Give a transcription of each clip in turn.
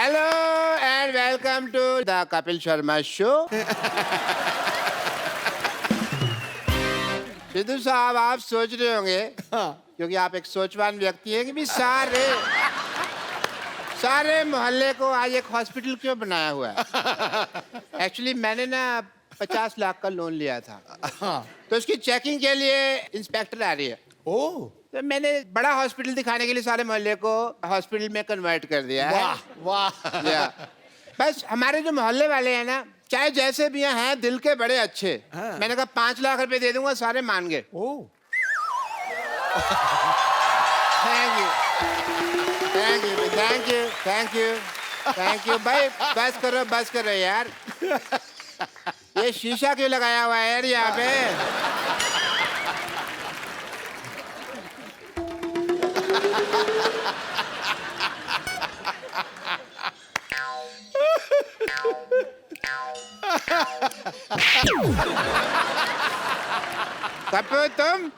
Hello and welcome to the Kapil Sharma show. Sidhu साहब, आप सोच रहे होंगे क्योंकि आप एक सोचवान व्यक्ति हैं कि भी सारे मोहल्ले को आज एक हॉस्पिटल क्यों बनाया हुआ है। एक्चुअली मैंने ना 50 लाख का लोन लिया था, तो उसकी चेकिंग के लिए इंस्पेक्टर आ रही है। ओह, तो मैंने बड़ा हॉस्पिटल दिखाने के लिए सारे मोहल्ले को हॉस्पिटल में कन्वर्ट कर दिया है। वाह या, बस हमारे जो मोहल्ले वाले हैं ना, चाहे जैसे भी हैं, दिल के बड़े अच्छे। मैंने कहा 5 लाख रुपए दे दूंगा, सारे मान गए। Thank you thank you thank you thank you thank you भाई, बस करो यार। ये शीशा क्यों लगाया हुआ है यार यहाँ पे? कपूर, तुम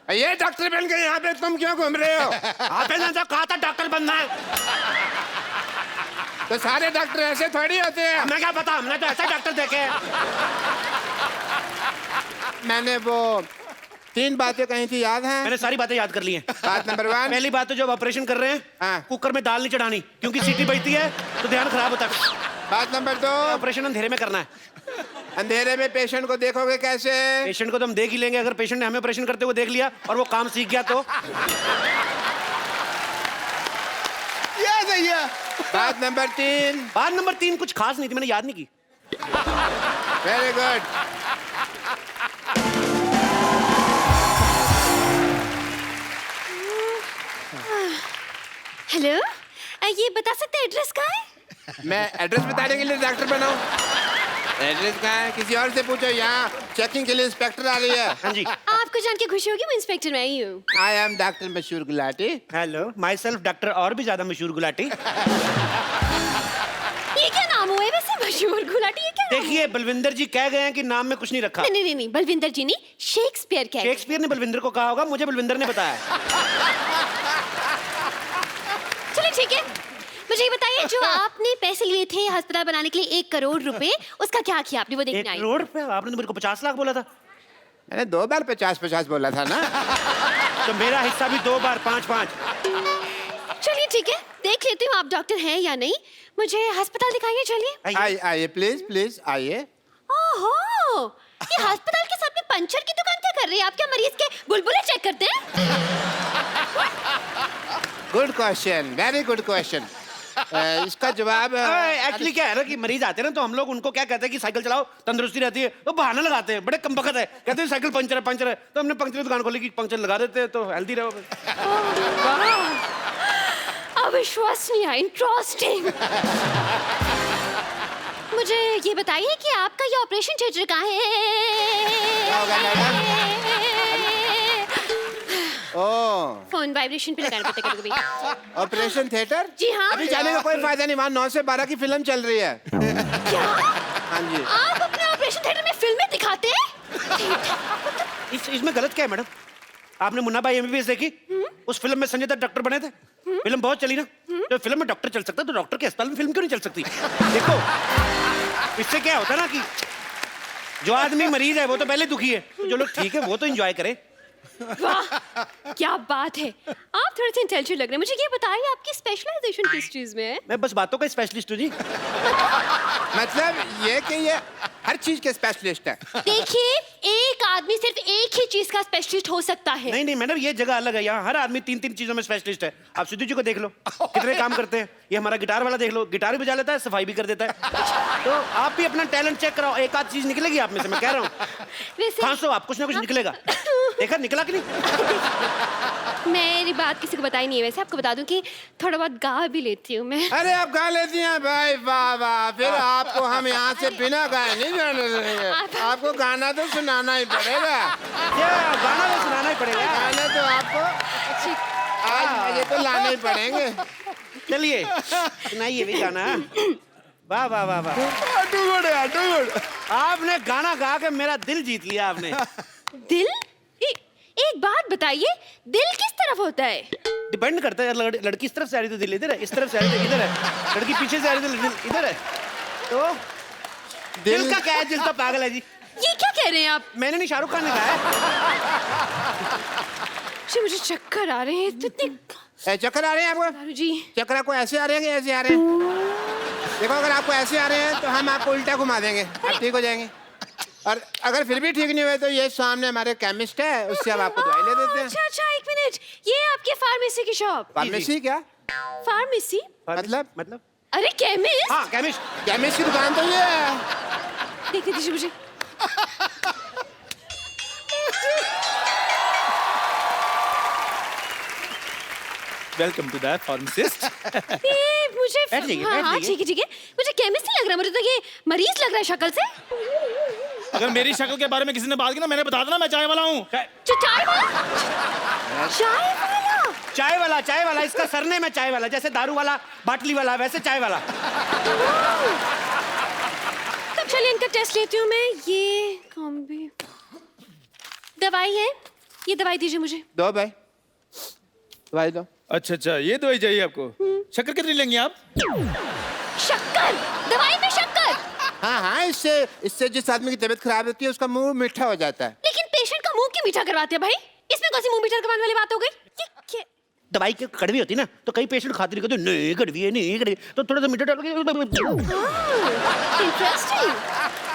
ये डॉक्टर बन के यहाँ पे तुम क्यों घूम रहे हो? आपने तो कहा था डॉक्टर बनना है। तो सारे डॉक्टर ऐसे थोड़ी होते हैं। हमें क्या पता, हमने तो ऐसे डॉक्टर देखे हैं। मैंने वो 3 बातें कही थी, याद है? मैंने सारी बातें याद कर ली हैं। बात नंबर 1, पहली बात तो जब ऑपरेशन कर रहे हैं, हाँ। कुकर में दाल नहीं चढ़ानी, क्योंकि सीटी बजती है तो ध्यान खराब होता है। बात नंबर 2, ऑपरेशन अंधेरे में करना है। अंधेरे में पेशेंट को देखोगे कैसे? पेशेंट को तो हम देख ही लेंगे, अगर पेशेंट ने हमें ऑपरेशन करते हुए देख लिया और वो काम सीख गया तो। ये सही है। बात नंबर 3, बात नंबर 3 कुछ खास नहीं थी, मैंने याद नहीं की। Very good. हेलो, ये बता सकते हैं एड्रेस कहाँ है? मैं एड्रेस बताने के लिए डॉक्टर बनाऊं? एड्रेस कहाँ है? किसी और से पूछो। यहाँ चेकिंग के लिए इंस्पेक्टर आ रही है। हाँ जी। आपको जान के खुशी होगी, मैं इंस्पेक्टर मैं ही हूँ। आई एम डॉक्टर मशहूर Gulati. Hello, my self doctor और भी ज्यादा मशहूर गुलाटी। ये क्या नाम हुआ है वैसे, मशहूर गुलाटी? ये क्या नाम देखिए, बलविंदर जी कह गए हैं कि नाम में कुछ नहीं रखा। है? नहीं, बलविंदर जी नहीं, शेक्सपियर कह गए। शेक्सपियर ने बलविंदर को कहा होगा, मुझे बलविंदर ने बताया। चलो ठीक है, मुझे ये बताइए, जो आपने पैसे लिए थे अस्पताल बनाने के लिए 1 करोड़ रुपए, उसका क्या किया आपने? वो 1 देखने आई। करोड़ रुपए? आपने तो मेरे को 50 लाख बोला था। मैंने 2 बार 50-50 बोला था ना। तो मेरा हिस्सा भी 2 बार 5-5। चलिए ठीक है, देख लेती हूँ आप डॉक्टर हैं या नहीं। मुझे अस्पताल दिखाइए, चलिए। आइए प्लीज आइए। ओहो, ये अस्पताल के सामने पंचर की दुकान क्या कर रही है? आप क्या मरीज के बुलबुले चेक करते हैं? Good question, very good question. इसका जवाब एक्चुअली क्या है ना कि मरीज आते हैं ना, तो हम लोग उनको क्या कहते हैं कि साइकिल चलाओ, तंदुरुस्ती रहती है। तो बहाना लगाते हैं, बड़े कमबख्त है, कहते हैं साइकिल पंचर है। तो हमने पंचर की दुकान खोली कि पंचर लगा देते हैं तो हेल्दी रहो। अविश्वसनीय, इंटरेस्टिंग। मुझे ये बताइए कि आपका ये ऑपरेशन थिएटर कहाँ है? होगा मैडम? ओह, फोन वाइब्रेशन पे लगाना पड़ता है कभी। Operation theatre? जी हाँ। अभी जाने का कोई फायदा नहीं, वहाँ 9 से 12 की फिल्म चल रही है। क्या? हाँ जी। आप अपने ऑपरेशन थिएटर में फिल्में दिखाते हैं? इसमें गलत क्या है मैडम? आपने मुन्ना भाई एमबीबीएस देखी? उस फिल्म में संजय दत्त डॉक्टर बने थे। फिल्म बहुत चली ना, तो फिल्म में डॉक्टर चल सकता है, तो डॉक्टर के अस्पताल में फिल्म क्यों नहीं चल सकती? देखो, इससे क्या होता है ना कि जो आदमी मरीज है वो तो पहले दुखी है, तो जो लोग ठीक है वो तो एंजॉय करे। वाह, क्या बात है, आप थोड़े से इंटेलिजेंट लग रहे हैं। मुझे ये बताइए, आपकी स्पेशलाइजेशन किस चीज में है? मैं बस बातों का स्पेशलिस्ट हूँ जी। मतलब ये कि ये हर चीज के स्पेशलिस्ट है। देखिए, एक आदमी सिर्फ एक ही चीज का स्पेशलिस्ट हो सकता है। नहीं मैडम, ये जगह अलग है। यहाँ हर आदमी 3-3 चीजों में स्पेशलिस्ट है। आप सिद्धू जी को देख लो, कितने काम करते हैं। ये हमारा गिटार वाला देख लो, गिटार भी बजा लेता है, सफाई भी कर देता है। तो आप भी अपना टैलेंट चेक कराओ, एक आध चीज निकलेगी आप में से, मैं कह रहा हूँ। खांसो आप, कुछ ना कुछ निकलेगा। देखा निकला कि नहीं? मेरी बात किसी को बताई नहीं है। वैसे आपको बता दूं कि थोड़ा बहुत गा भी लेती हूँ मैं। अरे आप गा लेती हैं भाई, वाह वाह। फिर आपको हम यहाँ से बिना गाए नहीं जाने देंगे। आपको गाना तो सुनाना ही पड़ेगा। गाना तो सुनाना ही पड़ेगा। गाना तो आपको आज ये तो लाने ही पड़ेंगे। चलिए सुनाइए भी गाना। वाह वाह वाह वाह, गुड। आपने गाना गा के मेरा दिल जीत लिया आपने। दिल? एक बात बताइए, दिल किस तरफ होता है? डिपेंड करता है, लड़की इस तरफ से आ रही तो दिल इधर है, इस तरफ से आ रही तो इधर है, लड़की पीछे से आ रही तो दिल इधर है। तो दिल का क्या है? दिल तो पागल है जी। ये क्या कह रहे हैं आप? मैंने नहीं, शाहरुख खान ने कहा है। जी मुझे चक्कर आ रहे हैं, तो इतने चक्कर आ रहे हैं आपको? दारू जी। चक्कर आपको ऐसे आ रहे हैं कि ऐसे आ रहे हैं? देखो, अगर आपको ऐसे आ रहे हैं तो हम आपको उल्टा घुमा देंगे, आप ठीक हो जाएंगे। और अगर फिर भी ठीक नहीं हुए तो ये सामने हमारे केमिस्ट है, उससे हम आपको दवाई ले देते हैं। अच्छा अच्छा, एक मिनट, ये आपके फार्मेसी की शॉप? फार्मेसी क्या? फार्मेसी मतलब? अरे केमिस्ट। हाँ केमिस्ट। केमिस्ट की दुकान तो ये है। देखने दीजिए मुझे। Welcome to the pharmacist. ये मुझे बैठ जाइए, हाँ बैठ हाँ जाइए। ठीक है, मुझे केमिस्ट नहीं लग रहा, मुझे तो ये मरीज लग रहा है शक्ल से। अगर मेरी शक्ल के बारे में किसी ने बात की ना, मैंने बता देना मैं चाय वाला हूँ। चाय वाला? चाय वाला? चाय वाला, इसका सरनेम है चाय वाला, जैसे दारू वाला, बाटली वाला, वैसे चाय वाला। तब चलिए इनका टेस्ट लेती हूँ मैं। ये कॉम्बी दवाई है, ये दवाई दीजिए मुझे। दो भाई, दवाई दो। अच्छा अच्छा, ये दवाई चाहिए आपको? शक्कर कितनी लेंगे आप? शक्कर? दवाई में शक्कर? हाँ हाँ, इससे जिस आदमी की तबीयत खराब होती है उसका मुंह मीठा हो जाता है। लेकिन पेशेंट का मुंह क्यों मीठा करवाते हैं भाई? इसमें कौन सी मुंह मीठा करवाने वाली बात हो गई? ये क्या? दवाई की कड़वी होती ना, तो कई पेशेंट खाते नहीं, कहते नहीं कड़वी है, नहीं कड़वी, तो थोड़ा सा मीठा डाल के। इंटरेस्टिंग।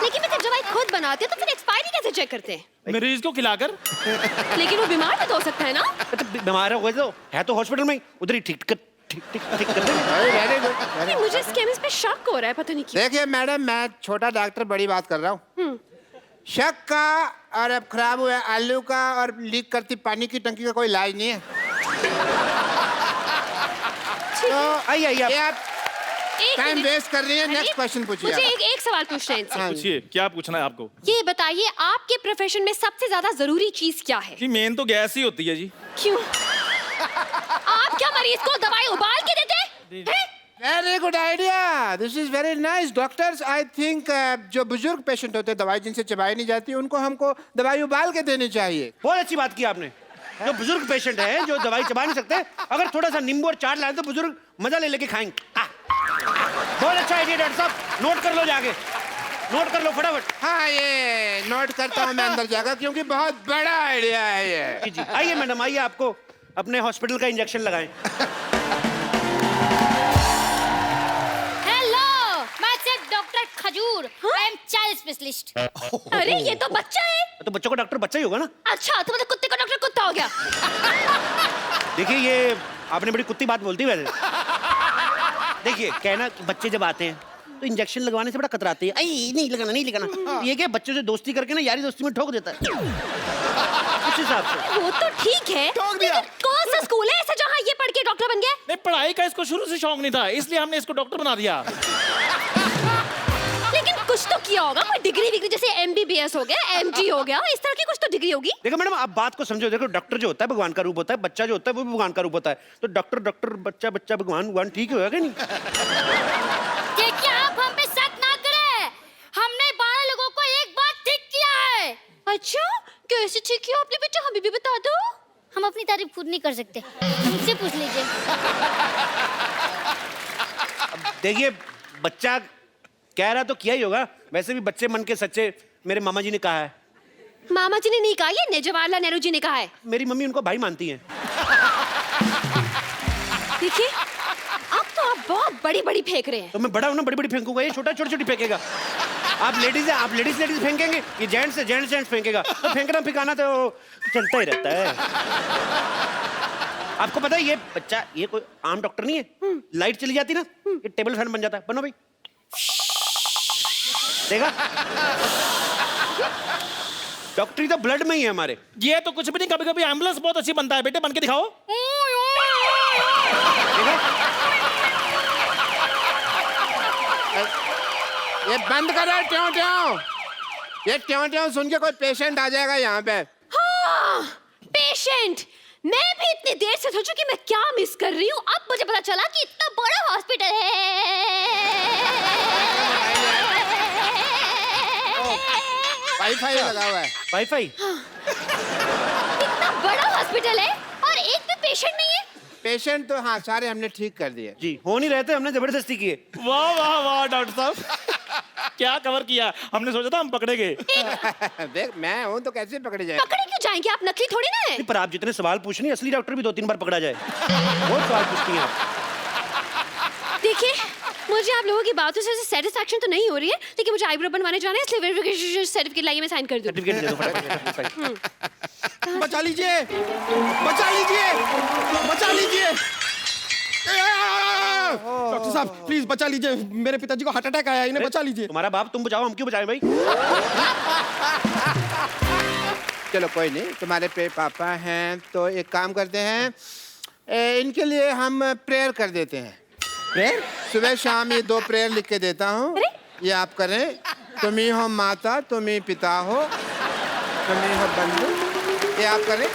लेकिन मैं जब दवाई खुद बनाते हैं तो फिर एक्सपायरी कैसे चेक करते हैं? मरीज को खिलाकर। लेकिन वो बीमार भी तो हो सकता है ना? तो बीमार हो गए तो है तो हॉस्पिटल में उधर ही ठीक कर देंगे। Very good. नहीं, मुझे इस केमिस्ट पे शक हो रहा है, पता नहीं क्यों। देखिए मैडम, मैं छोटा डॉक्टर बड़ी बात कर रहा हूँ। शक का और अब खराब हुआ आलू का और लीक करती पानी की टंकी का कोई इलाज नहीं है। तो आइए आप एक टाइम मिनट। वेस्ट कर रही है। अरे, नेक्स्ट क्वेश्चन पूछिए मुझे आप। एक सवाल पूछना है इनसे। हाँ जी। पूछिए, क्या पूछना है आपको? ये बताइए, आपके प्रोफेशन में सबसे ज्यादा जरूरी चीज क्या है? जी मेन तो गैस ही होती है जी। क्यों? आप क्या मरीज को दवाई उबाल के देते हैं? Very good idea, this is very nice. Doctors, I think जो बुजुर्ग पेशेंट होते हैं, दवाई जिनसे चबाई नहीं जाती, उनको हमको दवाई उबाल के देनी चाहिए। बहुत अच्छी बात की आपने। जो बुजुर्ग पेशेंट है, जो दवाई चबा नहीं सकते, अगर थोड़ा सा नींबू और चाट लाए तो बुजुर्ग मजा ले लेके खाएंगे। बहुत अच्छा आइडिया डॉक्टर साहब, नोट कर लो जाके, नोट कर लो फटाफट। हाँ, ये नोट करता हूँ मैं अंदर जाकर, क्योंकि बहुत बड़ा आइडिया है ये। जी जी, आइए मैडम, आइए, आपको अपने हॉस्पिटल का इंजेक्शन लगाएं। हेलो, मैं सिर्फ डॉक्टर खजूर, आई एम चाइल्ड स्पेशलिस्ट। अरे ये तो बच्चा है। तो बच्चों का डॉक्टर बच्चा ही होगा ना। अच्छा, तो मतलब कुत्ते का डॉक्टर कुत्ता हो गया। देखिए, ये आपने बड़ी कुत्ती बात बोलती है वैसे। देखिए, कहना कि बच्चे जब आते हैं तो इंजेक्शन लगवाने से बड़ा कतराते हैं। आई नहीं लगाना, नहीं लगाना। ये क्या बच्चों से दोस्ती करके ना यारी दोस्ती में ठोक देता है। उस हिसाब से वो तो ठीक है, ठोक दिया। लेकिन कौन सा स्कूल है ऐसा जहाँ ये पढ़ के डॉक्टर बन गया? नहीं, पढ़ाई का इसको शुरू से शौक नहीं था, इसलिए हमने इसको डॉक्टर बना दिया। लेकिन कुछ तो किया होगा, कोई डिग्री जैसे MBBS हो गया, MD हो गया, इस तरह की कुछ तो डिग्री होगी। देखो मैडम, आप बात को समझो। देखो, डॉक्टर जो होता है भगवान का रूप होता है, बच्चा जो होता है वो भी भगवान का रूप होता है। तो डॉक्टर डॉक्टर, बच्चा बच्चा, भगवान ठीक होगा क्या? नहीं। देखिए, आप हम पे शक ना करें, हमने 12 लोगों को एक बार ठीक किया है। अच्छा, कैसे ठीक किया आपने बेटा, हमें भी बता दो। हम अपनी तारीफ खुद नहीं कर सकते, मुझसे पूछ लीजिए। देखिए, बच्चा कह रहा तो किया ही होगा। वैसे भी बच्चे मन के सच्चे, मेरे मामा जी ने कहा है। मामा जी ने नहीं कहा, ये जवाहरलाल नेहरू जी ने कहा है। मेरी मम्मी उनको भाई मानती हैं। देखिए, अब तो आप बहुत बड़ी फेंक रहे हैं। तो मैं बड़ा हूं ना, बड़ी बड़ी फेंकूंगा, ये छोटा छोटी छोटी फेंकेगा। आप लेडीज है, आप लेडीज फेंकेंगे, ये जेंट्स है, जेंट्स फेंकेगा। तो फेंकना फिकाना तो चलता ही रहता है। आपको पता है, ये बच्चा ये कोई आम डॉक्टर नहीं है। लाइट चली जाती ना, ये टेबल फैन बन जाता है। बनो भाई, देखा? डॉक्टरी तो ब्लड में ही है हमारे। ये तो कुछ भी नहीं, कभी कभी एम्बुलेंस बहुत अच्छी बनता है। बेटे बन के दिखाओ। देखा? ये बंद करो ट्यों ट्यों। ये ट्यों ट्यों सुन के कोई पेशेंट आ जाएगा यहाँ पे। हाँ, पेशेंट। मैं भी इतनी देर से सोचूं कि मैं क्या मिस कर रही हूँ। अब मुझे पता चला कि इतना बड़ा हॉस्पिटल है। वाईफाई लगा हुआ है। वाईफाई? इतना बड़ा हॉस्पिटल है और एक भी पेशेंट नहीं है। पेशेंट तो हाँ सारे हमने ठीक कर दिए। जी हो नहीं रहे थे, हमने जबरदस्ती किए। वाह वाह वाह डॉक्टर साहब, क्या कवर किया। हमने सोचा था हम पकड़े गए। देख मैं हूँ तो कैसे पकड़े जाए। पकड़े क्यों जाएंगे, आप नकली थोड़ी ना है। पर आप जितने सवाल पूछ रही हैं, असली डॉक्टर भी 2-3 बार पकड़ा जाए। बहुत सवाल पूछती हैं आप। देखिए मुझे आप लोगों की बातों से सेटिस्फैक्शन तो नहीं हो रही है, लेकिन मुझे आईब्रो बनवाने जाना है, इसलिए वेरिफिकेशन सर्टिफिकेट लाइए, मैं साइन कर दूं। सर्टिफिकेट दे दो फटाफट। बचा लीजिए, बचा लीजिए, बचा लीजिए। डॉक्टर साहब प्लीज बचा लीजिए, मेरे पिताजी को हार्ट अटैक आया, इन्हें बचा लीजिए। तुम्हारा बाप, तुम बचाओ, हम क्यों बचाएं भाई? चलो कोई नहीं, तुम्हारे पे पापा हैं तो एक काम करते हैं, इनके लिए हम प्रेयर कर देते हैं। प्रेयर? सुबह शाम ये 2 प्रेयर लिख के देता हूँ, ये आप करें। तुम ही हो माता, तुम ही पिता हो, तुम ही हो बंधु, ये आप करें,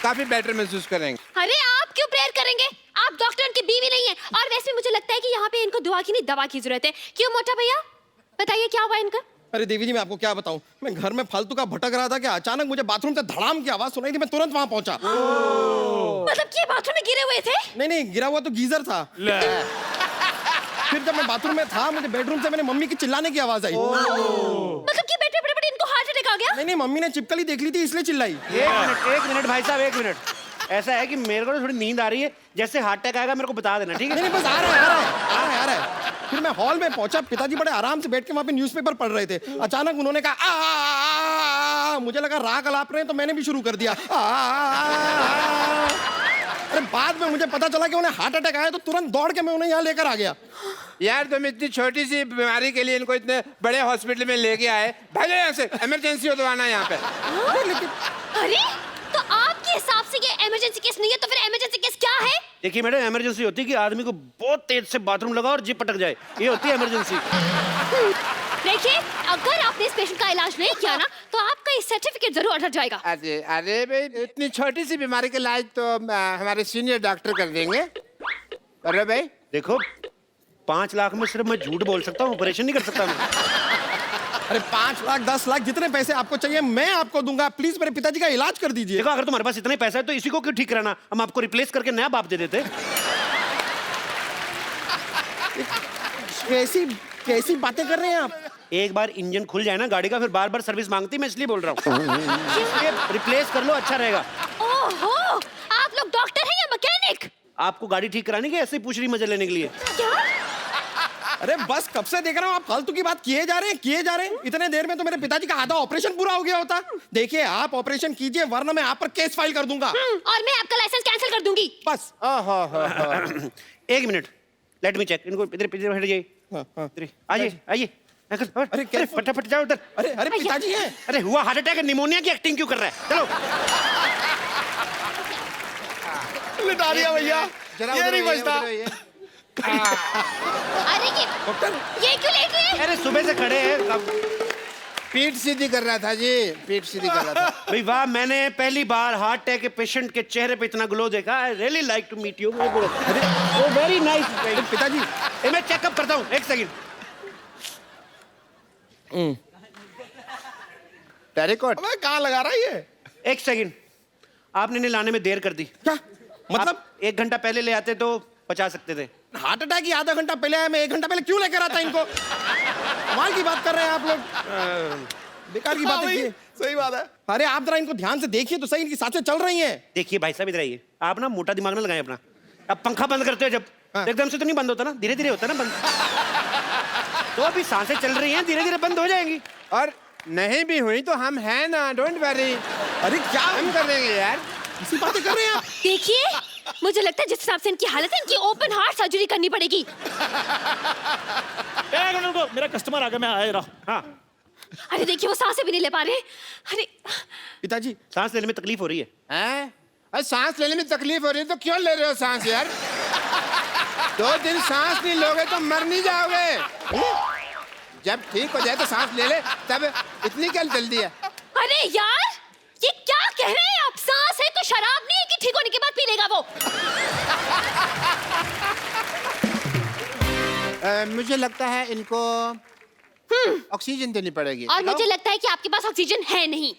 काफी बेटर महसूस करेंगे। अरे आप क्यों प्रेयर करेंगे, आप डॉक्टर की बीवी नहीं है। और वैसे मुझे लगता है कि यहाँ पे इनको दुआ की नहीं दवा की जरूरत है। क्यों मोटा भैया, बताइए क्या हुआ इनका। अरे देवी जी मैं आपको क्या बताऊं, मैं घर में फालतू का भटक रहा था कि अचानक मुझे बाथरूम से धड़ाम की आवाज सुनाई थी, मैं तुरंत वहां पहुंचा। मतलब कि बाथरूम में गिरे हुए थे। नहीं गिरा हुआ तो गीजर था। फिर जब मैं बाथरूम में था, मुझे बेडरूम से मेरी मम्मी की चिल्लाने की आवाज आई। मतलब कि बैठे बड़े इनको हार्ट अटैक आ गया। नहीं मम्मी ने चिपकली देख ली थी इसलिए चिल्लाई। एक मिनट भाई साहब, 1 मिनट। ऐसा है कि मेरे को थोड़ी नींद आ रही है, जैसे हार्ट अटैक आएगा मेरे को बता देना, ठीक है? नहीं बस आ रहा है। फिर मैं हॉल में पहुंचा, पिताजी बड़े आराम से बैठ के वहां पे न्यूज़पेपर पढ़ रहे थे। अचानक उन्होंने कहा मुझे लगा राग अलाप रहे हैं, तो मैंने भी शुरू कर दिया। अरे बाद में मुझे पता चला कि उन्हें हार्ट अटैक आया, तो तुरंत दौड़ के मैं उन्हें यहाँ लेकर आ गया। यार तुम इतनी छोटी सी बीमारी के लिए इनको इतने बड़े हॉस्पिटल में लेके आए, भागो यहाँ से, इमरजेंसी हो तो आना यहाँ पे। अरे तो आपके हिसाब से ये इमरजेंसी केस नहीं है, तो फिर इमरजेंसी केस क्या है? देखिए मैडम, इमरजेंसी होती है कि आदमी को बहुत तेज से बाथरूम लगा और जिप पटक जाए, ये होती है इमरजेंसी। देखिए अगर आपने इस पेशेंट का इलाज नहीं किया ना, तो आपका ये सर्टिफिकेट जरूर अटक जाएगा। अरे भाई इतनी छोटी सी बीमारी के इलाज तो हमारे सीनियर डॉक्टर कर देंगे। अरे भाई देखो 5 लाख में सिर्फ मैं झूठ बोल सकता हूँ, ऑपरेशन नहीं कर सकता मैं। अरे 5 लाख 10 लाख जितने पैसे आपको चाहिए मैं आपको दूंगा, प्लीज मेरे पिताजी का इलाज कर दीजिए। देखो अगर तुम्हारे पास इतने पैसा है तो इसी को क्यों ठीक कराना, हम आपको रिप्लेस करके नया बाप दे देते। कैसी बातें कर रहे हैं आप? एक बार इंजन खुल जाए ना गाड़ी का, फिर बार बार सर्विस मांगती, मैं इसलिए बोल रहा हूँ। रिप्लेस कर लो, अच्छा रहेगा। ओहो, आप लोग डॉक्टर हैं या मैकेनिक? आपको गाड़ी ठीक कराने की ऐसे ही पूछ रही मजा लेने के लिए? क्या? अरे बस कब से देख रहा हूँ आप फालतू की बात किए जा रहे हैं। इतने देर में तो मेरे पिताजी का आधा ऑपरेशन पूरा हो गया होता। देखिए आप ऑपरेशन कीजिए, वरना मैं आप पर केस फाइल कर दूंगा। और मैं आपका लाइसेंस कैंसिल कर दूंगी। बस। एक मिनट, लेट मी चेक। इनको इधर इधर हट जाइए, आइए। अरे फटाफट जाओ उधर। अरे पिताजी हैं। अरे हुआ हार्ट अटैक, निमोनिया की एक्टिंग क्यों कर रहा है? चलो लिटा दिया भैया, ये नहीं बचता। अरे ये क्यों लेट रहे हैं? अरे सुबह से खड़े हैं। पीठ सीधी कर रहा था जी, पीठ सीधी कर रहा था। भाई वाह, मैंने पहली बार हार्ट अटैक के पेशेंट के चेहरे पे इतना ग्लो देखा। I really like to meet you. वो वेरी नाइस। पिताजी मैं चेकअप करता हूँ, एक सेकंड। टेरिकॉट कहाँ लगा रहा है ये? एक सेकंड, आपने इन्हें लाने में देर कर दी। क्या मतलब? 1 घंटा पहले ले आते तो बचा सकते थे। हार्ट अटैक ही आधा घंटा पहले आया, मैं 1 घंटा पहले क्यों लेकर आता इनको? कमाल की बात कर रहे हैं आप लोग, बेकार की बात है। सही बात है। अरे आप जरा इनको ध्यान से देखिए तो सही, इनकी सांसें चल रही हैं। देखिए भाई साहब, इधर आइए। आप ना मोटा दिमाग ना लगाएं अपना। अब पंखा बंद करते हो जब, एकदम से तो नहीं बंद होता ना, धीरे धीरे होता ना बंद। तो अभी सांसें चल रही हैं, धीरे धीरे बंद हो जाएंगी। और नहीं भी हुई तो हम हैं ना, डोंट वरी। अरे क्या हम कर देंगे यार, ऐसी बातें कर रहे हैं आप? देखिए मुझे लगता है जिस हिसाब से इनकी हालत है, इनकी ओपन हार्ट सर्जरी करनी पड़ेगी। एक मिनट रुको, मेरा कस्टमर आ गया, मैं आ रहा हूँ। हाँ अरे देखिए वो सांसें भी नहीं ले पा रहे। अरे पिताजी सांस लेने में तकलीफ हो रही है। हैं? अरे सांस लेने में तकलीफ हो रही है तो क्यों ले रहे हो सांस यार? 2 दिन सांस नहीं लोगे तो मर नहीं जाओगे। जब ठीक हो जाए तो सांस ले ले, तब इतनी क्या जल्दी है? अरे यार ये क्या कह रहे हैं आप? सांस है तो शराब नहीं है कि ठीक होने के बाद पी लेगा वो? मुझे लगता है इनको ऑक्सीजन देनी पड़ेगी। और मुझे लगता है कि आपके पास ऑक्सीजन है नहीं।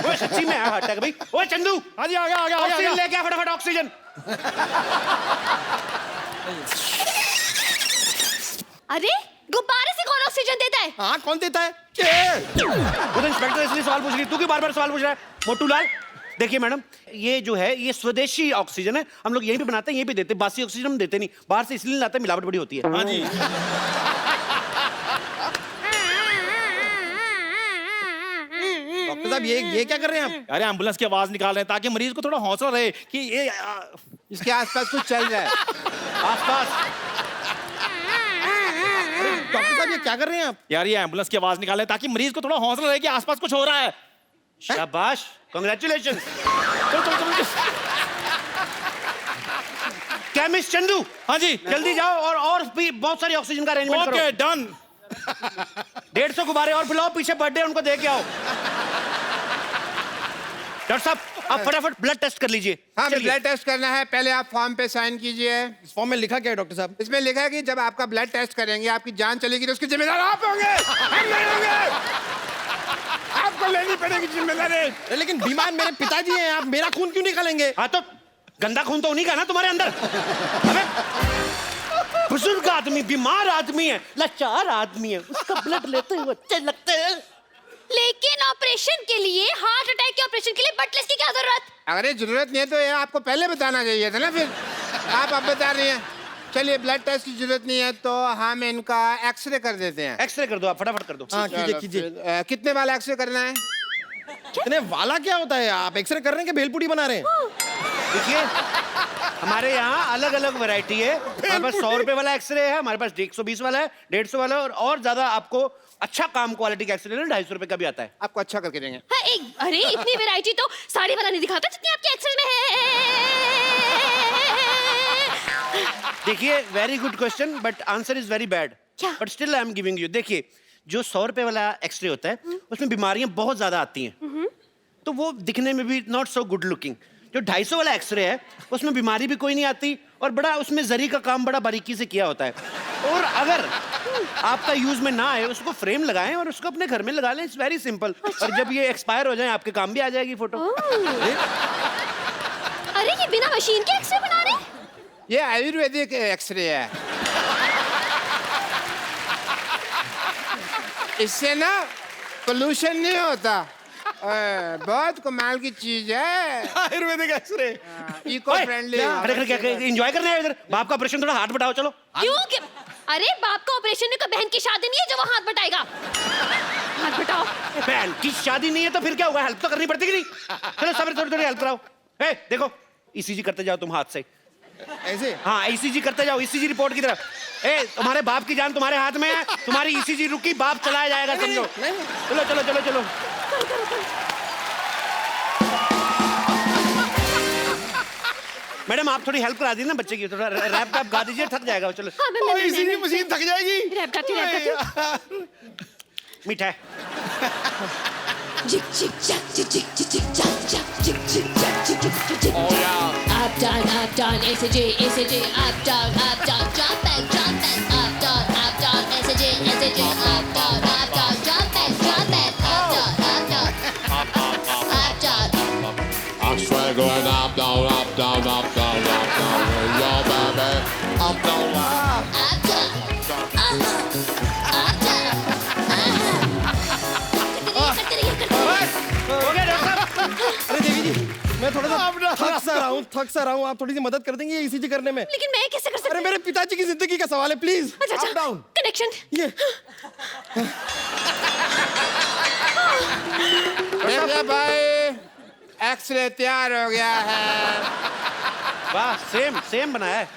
ओए सच्ची में हार्ट अटैक भाई। ओए चंदू, हाँ जी, आ गया, आ गया, आ गया, आ ऑक्सीजन गया। लेके आ फटाफट, ऑक्सीजन। अरे गुब्बारे से कौन ऑक्सीजन देता है? हाँ कौन देता है? वो तो इंस्पेक्टर इसलिए सवाल पूछ रही, तू क्यों बार-बार सवाल पूछ रहा है? मोटू लाल, देखिए मैडम, ये जो है ये स्वदेशी ऑक्सीजन है, हम लोग यहीं पे बनाते हैं, यहीं पे देते हैं। बासी ऑक्सीजन हम देते नहीं, बाहर से इसलिए लाते हैं, मिलावट बड़ी होती है। हाँ जी। डॉक्टर साहब ये क्या कर रहे हैं आप? अरे एम्बुलेंस की आवाज निकाल रहे हैं ताकि मरीज को थोड़ा हौसला रहे कि ये इसके आसपास कुछ चल रहा है। आसपास डॉक्टर साहब ये क्या कर रहे हैं आप? यार ये एम्बुलेंस की आवाज निकाल रहे हैं ताकि मरीज को थोड़ा हौसला रहे कि आसपास कुछ हो रहा है। शाबाश, कांग्रेचुलेशन। चलो चलो चलो। केमिस्ट चंदू, हाँ जी, जल्दी जाओ और भी बहुत सारी ऑक्सीजन का अरेंजमेंट करो। Okay done. 150 गुब्बारे और पिलाओ, पीछे बर्थडे उनको दे के आओ। डॉक्टर साहब आप फटाफट ब्लड टेस्ट कर लीजिए। हाँ, चलिए। ब्लड टेस्ट करना है। पहले आप फॉर्म पे साइन कीजिए। इस फॉर्म में लिखा क्या है डॉक्टर साहब? इसमें लिखा है कि जब आपका ब्लड टेस्ट करेंगे, आपकी जान चलेगी तो उसकी जिम्मेदार आप होंगे, हम नहीं होंगे। आपको लेनी पड़ेगी जिम्मेदारी। लेकिन बीमार मेरे पिताजी हैं, आप मेरा खून क्यों निकालेंगे? हाँ तो गंदा खून तो उन्हीं का ना तुम्हारे अंदर। अबे बुजुर्ग आदमी, बीमार आदमी है, लाचार आदमी है, उसका ब्लड लेते हुए अच्छे लगते हैं। लेकिन ऑपरेशन के लिए, हार्ट अटैक के ऑपरेशन के लिए ब्लड टेस्ट की क्या जरूरत? अगर ये जरूरत नहीं है तो ये आपको पहले बताना चाहिए था ना। फिर आप अब बता रही हैं। चलिए, ब्लड टेस्ट की जरूरत नहीं है तो हम इनका एक्सरे कर देते हैं। एक्सरे कर दो आप, फटाफट कर दो। हाँ कीजिए चलो, कीजिए। फिर, कितने वाला एक्सरे करना है? इतने वाला क्या होता है? आप एक्सरे कर रहे हैं कि भेलपूरी बना रहे हैं? देखिए हमारे यहाँ अलग अलग वैरायटी है। हमारे पास 100 रुपए वाला एक्सरे है, हमारे पास 120 वाला है, 150 वाला है, और ज्यादा आपको अच्छा काम क्वालिटी का एक्सरे लेना 250 रुपए का भी आता है। आपको अच्छा करके देंगे। हाँ, अरे इतनी वैरायटी तो साड़ी वाला नहीं दिखाता जितनी आपके एक्सरे में है। देखिए very good question but answer is very bad. क्या? But still I am giving you. देखिए जो 100 रुपए वाला एक्सरे होता है उसमें बीमारियां बहुत ज्यादा आती हैं, तो वो दिखने में भी नॉट सो गुड लुकिंग। जो 250 वाला एक्सरे है उसमें बीमारी भी कोई नहीं आती और बड़ा उसमें जरी का काम बड़ा बारीकी से किया होता है। और अगर आपका यूज में ना आए उसको फ्रेम लगाएं और उसको अपने घर में लगा लें। It's very simple. और जब ये एक्सपायर हो जाए आपके काम भी आ जाएगी फोटो। अरे ये बिना मशीन के एक्सरे बना रहे हैं? ये आयुर्वेदिक एक्सरे है। इससे ना पोल्यूशन नहीं होता। बहुत कमाल की चीज है, आयुर्वेदिक एक्सरे। Eco friendly. अरे क्या एंजॉय करने आए इधर? बाप का ऑपरेशन, थोड़ा हाथ बढ़ाओ चलो। क्यों कि अरे बाप का ऑपरेशन है, कोई बहन की शादी नहीं है जो वो हाथ बटाएगा। हाथ बटाओ। बहन की शादी नहीं है तो फिर क्या हुआ? हेल्प तो करनी पड़ती कि नहीं? चलो सब थोड़ी थोड़ी हेल्प कराओ। ए देखो ईसीजी करते जाओ तुम हाथ से। ऐसे? हाँ ईसीजी करते जाओ, ईसीजी रिपोर्ट की तरफ। ए तुम्हारे बाप की जान तुम्हारे हाथ में है, तुम्हारी ईसीजी रुकी, बाप चलाया जाएगा समझो। चलो चलो चलो चलो। मैडम आप थोड़ी हेल्प करा दी ना बच्चे की, थोड़ा रैप गा दीजिए, थक जाएगा वो। चलो हाँ, मैं इसीलिए मशीन थक जाएगी। रैप करती। मीठा है। Jick jick jack jick jick jick jick jack jack jick jick jack jick jick jick jick. Oh yeah. Up down, SJ, up down, jump back, up down, SJ, up down, jump back, up down. I'm straight going up, down, up, down, up, down, up, down. Yo, baby, up, down, up. Up down, up down. करते रहिए। हो गया doctor साहब? अरे देवी जी मैं थोड़ा सा थक सा रहा हूँ, आप थोड़ी सी मदद कर देंगे ईसीजी करने में? लेकिन मैं कैसे कर सकती अरे मेरे पिताजी की जिंदगी का सवाल है, प्लीज। अच्छा अप डाउन कनेक्शन। ये देखिए भाई, एक्सरे तैयार हो गया है। वाह सेम सेम बनाया है।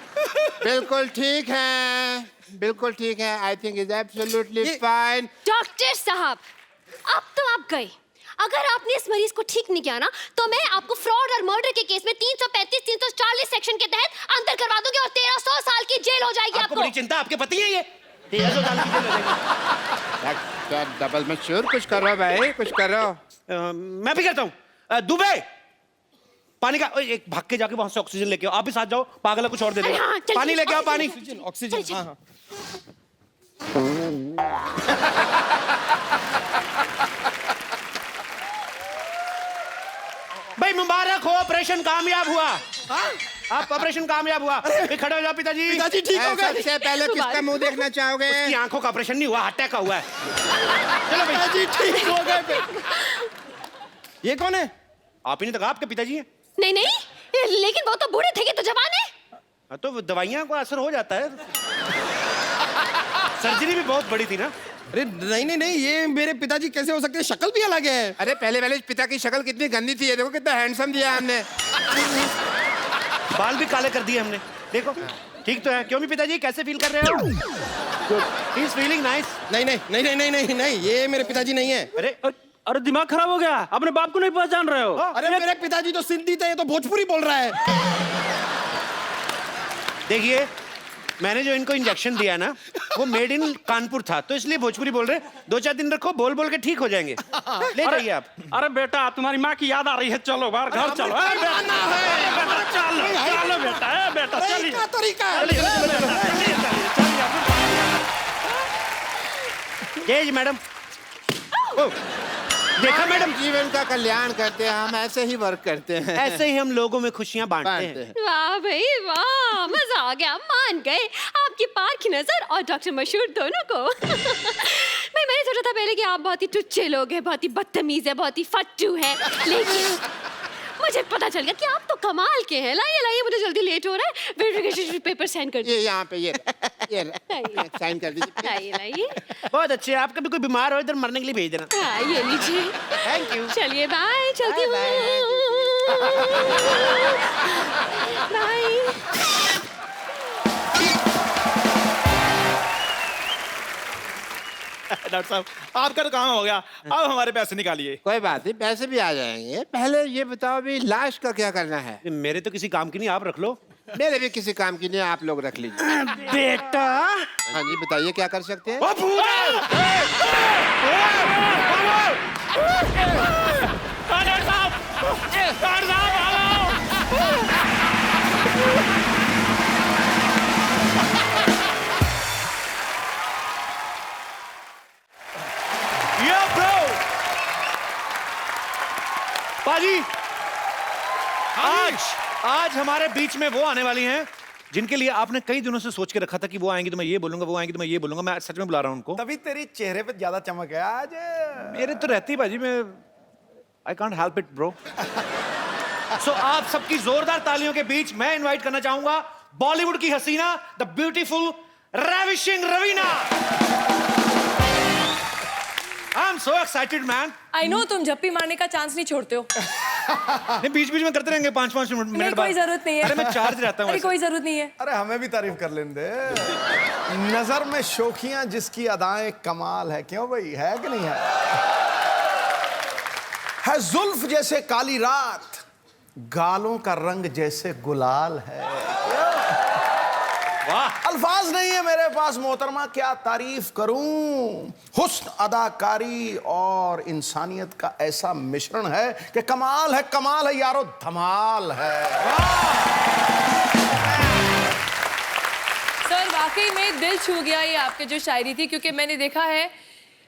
बिल्कुल ठीक है, बिल्कुल ठीक है। I think is absolutely fine. Doctor साहब अब तो आप गए। अगर आपने इस मरीज को ठीक नहीं किया ना तो मैं आपको फ्रॉड और मर्डर के केस में 335 340 सेक्शन के तहत अंदर करवा दूंगी और 1300 साल की जेल हो जाएगी आपको बड़ी चिंता, आपके पति है ये 1300 साल की जेल हो जाएगी। डबल मशहूर, कुछ करो भाई, कुछ करो। मैं भी कहता हूँ दुबे पानी का एक भाग के जाके वहां से ऑक्सीजन लेके आओ। आप भी साथ जाओ, पागल है कुछ और दे देगा। हाँ, चल, पानी लेके आओ, पानी। ऑक्सीजन। हाँ हाँ भाई मुबारक हो, ऑपरेशन कामयाब हुआ। आप ऑपरेशन कामयाब हुआ। खड़े हो जाओ पिताजी। पिताजी ठीक हो गए। सबसे पहले किसका मुंह देखना चाहोगे? उसकी आंखों का ऑपरेशन नहीं हुआ, अटैक का हुआ है। चलो भाई। पिताजी ठीक हो गए। ये कौन है? आप ही ने तो कहा आपके पिताजी हैं। नहीं नहीं, लेकिन वो तो बूढ़े थे कि तो जवान है। हाँ, तो दवाइयाँ को असर हो जाता है। सर्जरी भी बहुत बड़ी थी ना। अरे नहीं नहीं नहीं, ये मेरे पिताजी कैसे हो सकते हैं? शक्ल भी अलग है। अरे पहले पिता की शक्ल कितनी गंदी थी, ये देखो कितना हैंडसम दिया हमने। बाल भी काले कर दिए हमने, देखो। ठीक तो है। क्यों भी पिताजी, कैसे फील कर रहे हो? He is feeling nice. नहीं नहीं नहीं नहीं नहीं नहीं नहीं, ये मेरे पिताजी नहीं है। अरे अरे दिमाग खराब हो गया, अपने बाप को नहीं पहचान रहे हो? अरे मेरे पिताजी तो सिंधी थे, ये तो भोजपुरी बोल रहा है। देखिए, मैंने जो इनको इंजेक्शन दिया ना, वो मेड इन कानपुर था, तो इसलिए भोजपुरी बोल रहे। 2-4 दिन रखो, बोल बोल के ठीक हो जाएंगे। ले जाइए आप। अरे बेटा, तुम्हारी माँ की याद आ रही है, चलो बाहर घर चलो। ए बेटा, चलो चलो बेटा, ए बेटा चलिए। क्या तरीका है? जी मैडम। देखा मैडम, जीवन का कल्याण करते हैं हम, ऐसे ही वर्क करते हैं। ऐसे ही हम लोगों में खुशियां बांटते हैं। वाह भाई वाह, मजा आ गया, मान गए आपकी पारखी नजर और डॉक्टर मशहूर दोनों को। मैंने सोचा था पहले कि आप बहुत ही टुच्चे लोग हैं, बहुत ही बदतमीज है, बहुत ही फट्टू है, लेकिन मुझे पता चल गया कि आप तो कमाल के हैं। लाइए लाइए, मुझे जल्दी लेट हो रहा है, वेरिफिकेशन पेपर साइन कर ये यहाँ पे ये साइन कर दीजिए। लाइए लाइए। बहुत अच्छे। आप कभी कोई बीमार हो, इधर मरने के लिए भेज देना। हाँ, ये लीजिए। Thank you. चलिए बाय, चलती हूँ। बाय। डॉक्टर साहब, आपका तो काम हो गया, अब हमारे पैसे निकालिए। कोई बात नहीं, पैसे भी आ जाएंगे। पहले ये बताओ भी लाश का क्या करना है? मेरे तो किसी काम की नहीं, आप रख लो। मेरे भी किसी काम की नहीं, आप लोग रख लीजिए। बेटा। हाँ जी, बताइए क्या कर सकते हैं? बाजी, आज हमारे बीच में वो आने वाली हैं जिनके लिए आपने कई दिनों से सोच के रखा था कि वो आएंगी तो मैं ये बोलूंगा, वो आएंगी तो मैं ये बोलूंगा। मैं सच में बुला रहा हूं उनको। तभी तेरी चेहरे पे ज्यादा चमक है आज। मेरे तो रहती बाजी में, I can't help it bro. सो आप सबकी जोरदार तालियों के बीच मैं इनवाइट करना चाहूंगा बॉलीवुड की हसीना, the beautiful ravishing Raveena. I am so excited man. I know तुम झप्पी मारने का चांस नहीं छोड़ते हो। नहीं, बीच बीच में करते रहेंगे 5-5 मिनट नहीं, कोई जरूरत नहीं है। अरे मैं चार्ज रहता हूँ। अरे कोई जरूरत नहीं है। अरे हमें भी तारीफ कर लेने दे। नजर में शोखियां जिसकी अदाएं कमाल है, क्यों भाई, है कि नहीं है जुल्फ जैसे काली रात, गालों का रंग जैसे गुलाल है। वाह, अल्फाज नहीं है मेरे पास मोहतरमा, क्या तारीफ करूं। हुस्न, अदाकारी और इंसानियत का ऐसा मिश्रण है कि कमाल है यारो, धमाल है। सर वाकई में दिल छू गया ये आपकी जो शायरी थी, क्योंकि मैंने देखा है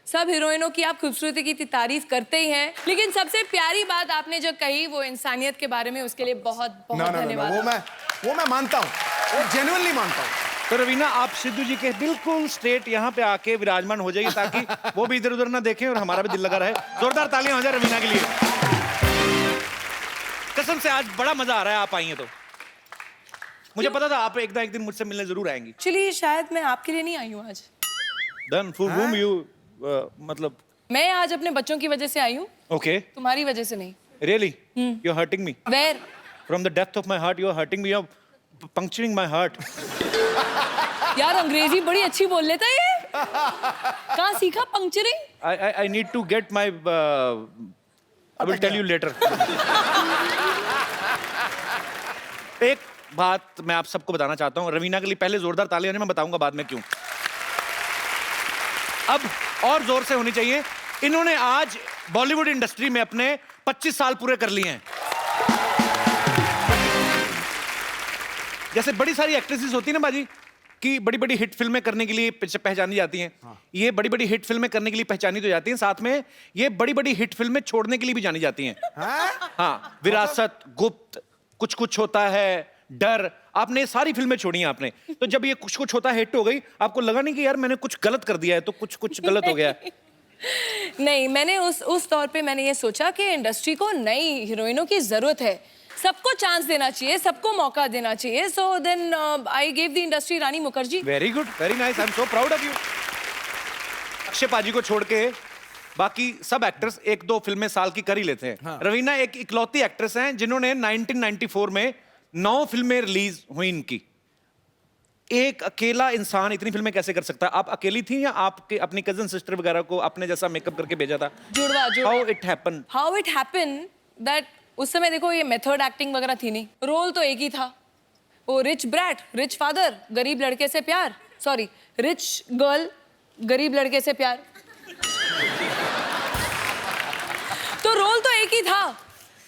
सब हीरोइनों की आप खूबसूरती की तारीफ करते ही हैं, लेकिन सबसे प्यारी बात आपने जो कही वो इंसानियत के बारे में, उसके लिए बहुत बहुत धन्यवाद। वो मैं मानता हूँ, वो जेन्युइनली मानता हूँ। तो रवीना, आप सिद्धू जी के बिल्कुल स्ट्रेट यहाँ पे आके विराजमान हो जाइए ताकि वो भी इधर उधर ना देखें और हमारा भी दिल लगा रहे। जोरदार तालियां हो जाए रवीना के लिए। कसम से आज बड़ा मजा आ रहा है, आप आई हैं तो। मुझे पता था आप एक दिन मुझसे मिलने जरूर आएंगी। एक्चुअली शायद मैं आपके लिए नहीं आई हूँ आज। Then for whom you मतलब? मैं आज अपने बच्चों की वजह से आई हूँ, Okay. तुम्हारी वजह से नहीं। Really? You're hurting me. Where? From the depth of my heart, you're hurting me. You're puncturing my heart. यार अंग्रेजी बड़ी अच्छी बोल लेता है ये। कहाँ सीखा पंक्चरिंग? I need to get my. I will tell you later. एक बात मैं आप सबको बताना चाहता हूँ। रवीना के लिए पहले जोरदार तालियां होने, मैं बताऊंगा बाद में क्यों। अब और जोर से होनी चाहिए। इन्होंने आज बॉलीवुड इंडस्ट्री में अपने 25 साल पूरे कर लिए हैं। जैसे बड़ी सारी एक्ट्रेसेस होती है ना बाजी, कि बड़ी बड़ी हिट फिल्में करने के लिए पहचानी जाती हैं। ये बड़ी बड़ी हिट फिल्में करने के लिए पहचानी तो जाती हैं, साथ में ये बड़ी बड़ी हिट फिल्में छोड़ने के लिए भी जानी जाती हैं। हाँ, विरासत, गुप्त, कुछ कुछ होता है, डर, आपने सारी फिल्में छोड़ी हैं आपने। तो जब ये कुछ कुछ होता है हिट हो गई, आपको लगा नहीं कि यार मैंने कुछ गलत कर दिया है, तो कुछ कुछ गलत हो गया? नहीं, मैंने उस दौर पे मैंने ये सोचा कि इंडस्ट्री को नई हीरोइनों की जरूरत है, सबको चांस देना चाहिए, सबको मौका देना चाहिए। So then I gave the industry Rani Mukherjee. Very good, very nice, I am so proud of you. Akshay पाजी को छोड़ के बाकी सब एक्टर्स एक दो फिल्में साल की कर ही लेते हैं। रवीना एक इकलौती एक्ट्रेस हैं जिन्होंने 1994 में 9 फिल्में रिलीज हुई इनकी। एक अकेला इंसान इतनी फिल्में कैसे कर सकता है? आप अकेली थी या आपके अपनी कजन सिस्टर वगैरह को अपने जैसा मेकअप करके भेजा था? जुड़वा। हाउ इट हैपन दैट उस समय देखो ये मेथड एक्टिंग वगैरह थी नहीं, रोल तो एक ही था, वो रिच ब्रैट, रिच फादर, गरीब लड़के से प्यार, सॉरी रिच गर्ल, गरीब लड़के से प्यार। तो रोल तो एक ही था,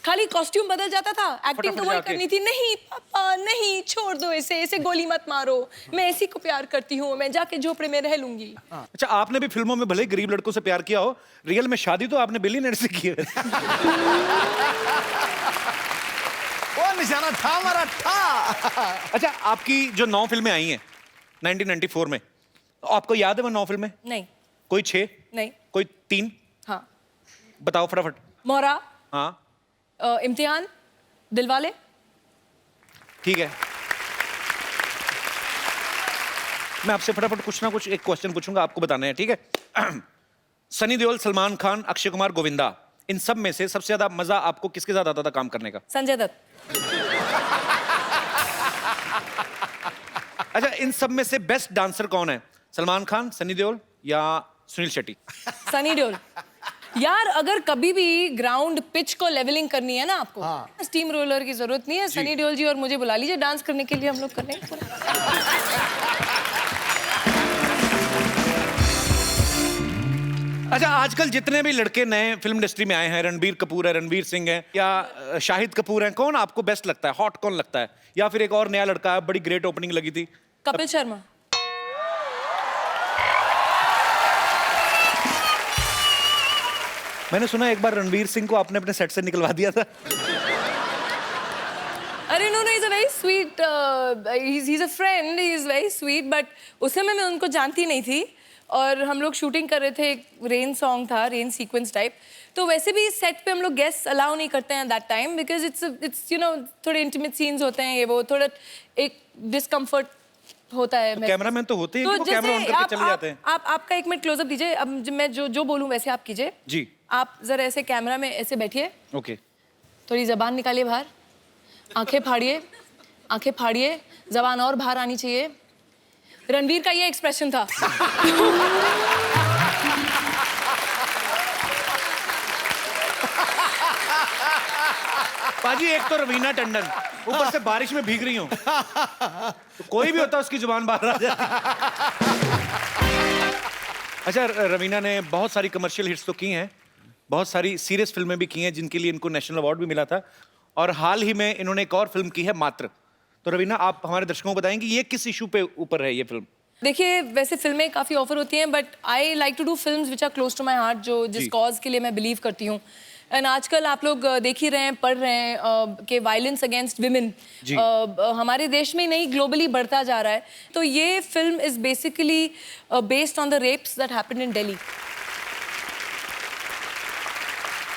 खाली कॉस्ट्यूम बदल जाता था, एक्टिंग तो वही करनी थी। नहीं पापा नहीं, छोड़ दो इसे गोली मत मारो, मैं इसी को प्यार करती हूँ, मैं जाके झोपड़े में रह लूंगी। अच्छा, आपने भी फिल्मों में भले गरीब लड़कों से प्यार किया हो, रियल में शादी तो आपने बिलियनर से की है। वो निशाना था हमारा था। अच्छा, आपकी जो 9 फिल्में आई हैं 1994 में, आपको याद है वो 9 फिल्में? नहीं। कोई 6? नहीं। कोई 3? हाँ। बताओ फटाफट। मोरा। हाँ। इम्तिहान, दिलवाले। ठीक है, मैं आपसे फटाफट कुछ ना कुछ एक क्वेश्चन पूछूंगा, आपको बताना है, ठीक है? सनी देओल, सलमान खान, अक्षय कुमार, गोविंदा, इन सब में से सबसे ज्यादा मजा आपको किसके साथ आता था काम करने का? संजय दत्त। अच्छा, इन सब में से बेस्ट डांसर कौन है? सलमान खान, सनी देओल या सुनील शेट्टी? सनी देओल। यार अगर कभी भी ग्राउंड पिच को लेवलिंग करनी है ना आपको, स्टीम रोलर की जरूरत नहीं है, सनी देओल जी और मुझे बुला लीजिए डांस करने के लिए, हम लोग करेंगे। अच्छा, आजकल जितने भी लड़के नए फिल्म इंडस्ट्री में आए हैं, रणबीर कपूर है, रणवीर सिंह है या शाहिद कपूर है, कौन आपको बेस्ट लगता है? हॉट कौन लगता है? या फिर एक और नया लड़का है, बड़ी ग्रेट ओपनिंग लगी थी, कपिल शर्मा। मैंने सुना एक बार रणवीर सिंह को आपने अपने सेट से निकलवा दिया था। अरे no, he is a very sweet, he is a friend, he is very sweet, but उस समय मैं उनको जानती नहीं थी और हम लोग शूटिंग कर रहे थे, एक रेन सॉन्ग था, रेन सीक्वेंस टाइप। तो वैसे भी सेट पे हम लोग गेस्ट अलाउ नहीं करते हैं that time, because it's you know थोड़े इंटीमेट सीन्स होते हैं, ये वो थोड़ा एक डिस्कम्फर्ट होता है। तो कैमरामैन तो होते हैं कि वो कैमरा ऑन करके चले जाते हैं। आप आपका एक मिनट क्लोजअप दीजिए, अब मैं जो बोलूं वैसे आप कीजिए जी। आप जरा ऐसे कैमरा में ऐसे बैठिए, ओके। थोड़ी जबान निकालिए बाहर, आंखें फाड़िए, जबान और बाहर आनी चाहिए। रणवीर का ये एक्सप्रेशन था। पाजी, एक तो रवीना टंडन, ऊपर से बारिश में भीग रही हूँ, तो कोई भी होता उसकी जुबान बाहर आ जाती। अच्छा, रवीना ने बहुत सारी कमर्शियल हिट्स तो की हैं, बहुत सारी सीरियस फिल्में भी की हैं जिनके लिए इनको नेशनल अवार्ड भी मिला था, और हाल ही में इन्होंने एक और फिल्म की है, मात्र। तो रवीना, आप हमारे दर्शकों को बताएंगे ये किस इशू पे ऊपर है ये फिल्म? देखिए, वैसे फिल्में काफ़ी ऑफर होती हैं, but I like to do films which are close to my heart, जो जिस कॉज के लिए मैं बिलीव करती हूँ। एंड आजकल आप लोग देख ही रहे हैं, पढ़ रहे हैं कि वायलेंस अगेंस्ट विमेन हमारे देश में ही नहीं, ग्लोबली बढ़ता जा रहा है। तो ये film is basically based on the rapes that happened in Delhi.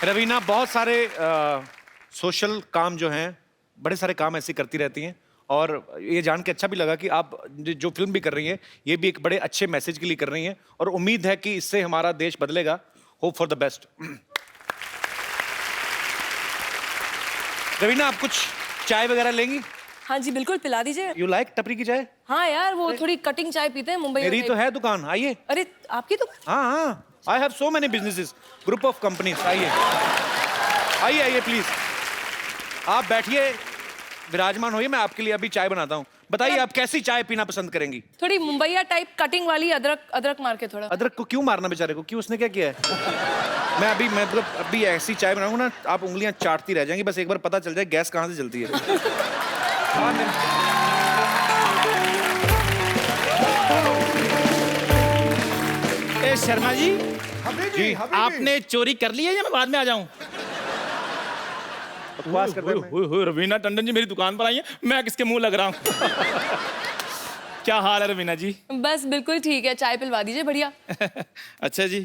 Raveena बहुत सारे सोशल काम जो हैं, बड़े सारे काम ऐसे करती रहती हैं, और ये जान के अच्छा भी लगा कि आप जो फिल्म भी कर रही हैं ये भी एक बड़े अच्छे मैसेज के लिए कर रही हैं, और उम्मीद है कि इससे हमारा देश बदलेगा। Hope for the best. Raveena, आप कुछ चाय वगैरह लेंगी? हाँ जी बिल्कुल, पिला दीजिए। यू लाइक टपरी की चाय? हाँ यार, वो थोड़ी कटिंग चाय पीते हैं मुंबई में। मेरी तो है दुकान, आइए। अरे आपकी दुकान? हाँ हाँ, I have so many businesses, group of companies. आइए आइए आइए प्लीज, आप बैठिए, विराजमान होइए, मैं आपके लिए अभी चाय बनाता हूँ। बताइए आप कैसी चाय पीना पसंद करेंगी? थोड़ी मुंबईया टाइप कटिंग वाली, अदरक मार के थोड़ा। अदरक को क्यों मारना बेचारे को, क्यों, उसने क्या किया है? मैं अभी ऐसी चाय बनाऊंगा ना, आप उंगलियां चाटती रह जाएंगी, बस एक बार पता चल जाए गैस कहाँ से जलती है। शर्मा जी जी आपने चोरी कर ली है या मैं बाद में आ जाऊं? बकवास कर रहे हैं। रवीना टंडन जी मेरी दुकान पर आई है, मैं किसके मुंह लग रहा हूँ? क्या हाल है रवीना जी? बस बिल्कुल ठीक है, चाय पिलवा दीजिए बढ़िया। अच्छा जी।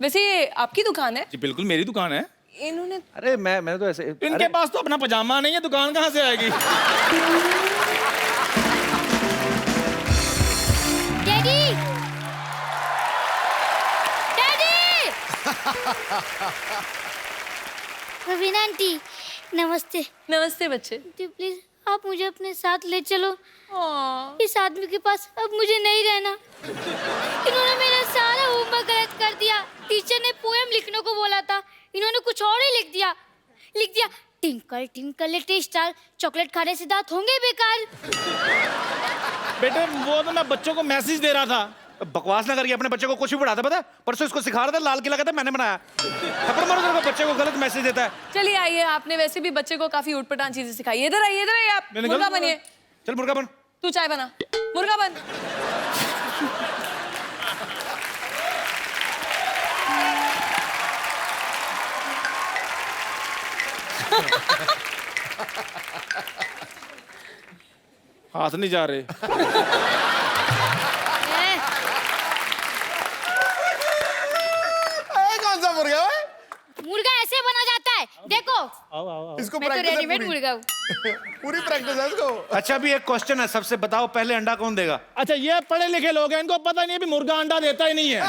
वैसे ये आपकी दुकान है? जी बिल्कुल मेरी दुकान है। इन्होंने अरे मैं तो ऐसे इनके पास तो अपना पजामा नहीं है, दुकान कहाँ से आएगी? डैडी डैडी रवीना आंटी नमस्ते। नमस्ते बच्चे। प्लीज आप मुझे अपने साथ ले चलो। हाँ। इस आदमी के पास अब मुझे नहीं रहना। इन्होंने मेरा सारा होमवर्क गलत कर दिया। टीचर ने पोएम लिखने को बोला था, इन्होंने कुछ और ही लिख दिया। Tinkle tinkle little star, chocolate खाने से दांत होंगे बेकार। बेटे वो तो मैं बच्चों को मैसेज दे रहा था। बकवास ना करिए, अपने बच्चे को कुछ भी पढ़ाता पता है? परसों इसको सिखा रहा था, लाल किला कहता मैंने बनाया। थप्पड़ मारो तेरे को, बच्चे को गलत मैसेज देता है। चलिए आइए, आपने वैसे भी बच्चे को काफी उटपटांग चीजें सिखाई। इधर आइए आप। मुर्गा बनिए। चल मुर्गा बन। तू चाय बना। मुर्गा बन। हाथ नहीं जा रहे। कौन सा मुर्गा है? मुर्गा ऐसे बना जाता है, देखो। इसको मैं तो प्रैक्टिस है रेडीमेड पूरी। मुर्गा हूँ। पूरी प्रैक्टिस है इसको। अच्छा अभी एक क्वेश्चन है, सबसे बताओ पहले अंडा कौन देगा? अच्छा ये पढ़े लिखे लोग हैं, इनको पता नहीं है भी मुर्गा अंडा देता ही नहीं है।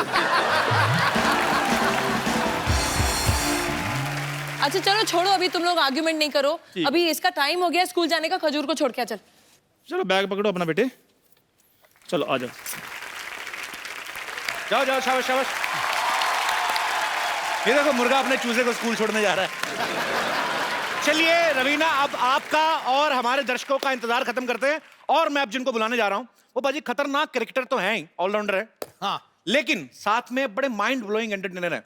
अच्छा चलो छोड़ो, अभी तुम लोग आर्ग्यूमेंट नहीं करो। अभी इसका टाइम हो गया स्कूल जाने का। खजूर को छोड़ के आ, चल। चलो बैग पकड़ो अपना बेटे, चलो आ जाओ। जाओ जाओ, शाबाश शाबाश। ये देखो मुर्गा अपने चूजे को स्कूल छोड़ने जा रहा है। चलिए रवीना, अब आपका और हमारे दर्शकों का इंतजार खत्म करते हैं और मैं अब जिनको बुलाने जा रहा हूं वो बाजी खतरनाक कैरेक्टर तो हैं ही, ऑलराउंडर है, हाँ, लेकिन साथ में बड़े माइंड ब्लोइंग एंटरटेनर हैं।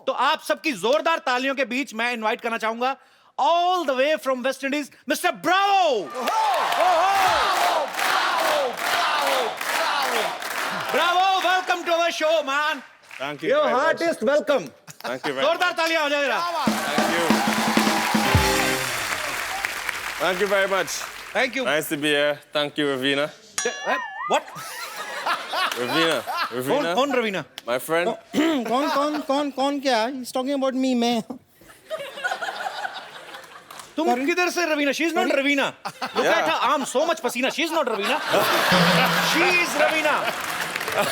तो आप सबकी जोरदार तालियों के बीच मैं इनवाइट करना चाहूंगा all the way from West Indies Mister Bravo. Bravo, welcome to our show man. Thank you. Your very much. Heartiest welcome. Thank you very much. जोरदार तालियां हो जाएगा। Thank you. Thank you very much. Thank you. Nice to be here. Thank you, Ravina. What? Ravina. Ravina. कौन Raveena? My friend. कौन क्या? He's talking about me, मैं। तुम किधर से Raveena? She is not Raveena. Look at her arm, so much पसीना। She is not Ravina. She is Ravina.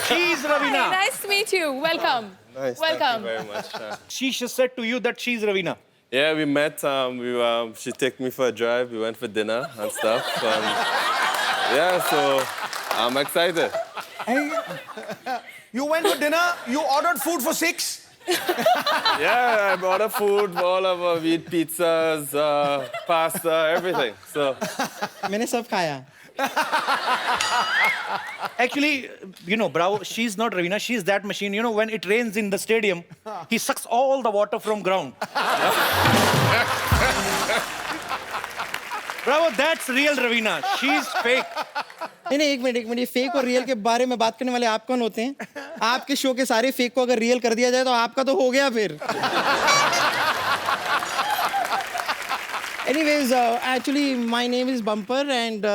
She is Ravina. Hey, nice to meet you. Welcome. Nice. Welcome. Thank you very much. She just said to you that she is Ravina. Yeah, we met. She took me for a drive. We went for dinner and stuff. Yeah, so I'm excited. You went for dinner. You ordered food for 6. Yeah, I ordered food. All of we eat pizzas, pasta, everything. So मैंने सब खाया। Actually, you know, Bravo, she's not Ravina. She's that machine. You know, when it rains in the stadium, he sucks all the water from ground. Bravo, that's real Ravina. She's fake. नहीं एक minute, ये fake और real के बारे में बात करने वाले आप कौन होते हैं? आपके शो के सारे फेक को अगर रियल कर दिया जाए तो आपका तो हो गया फिर। Anyways, actually my name is Bumper and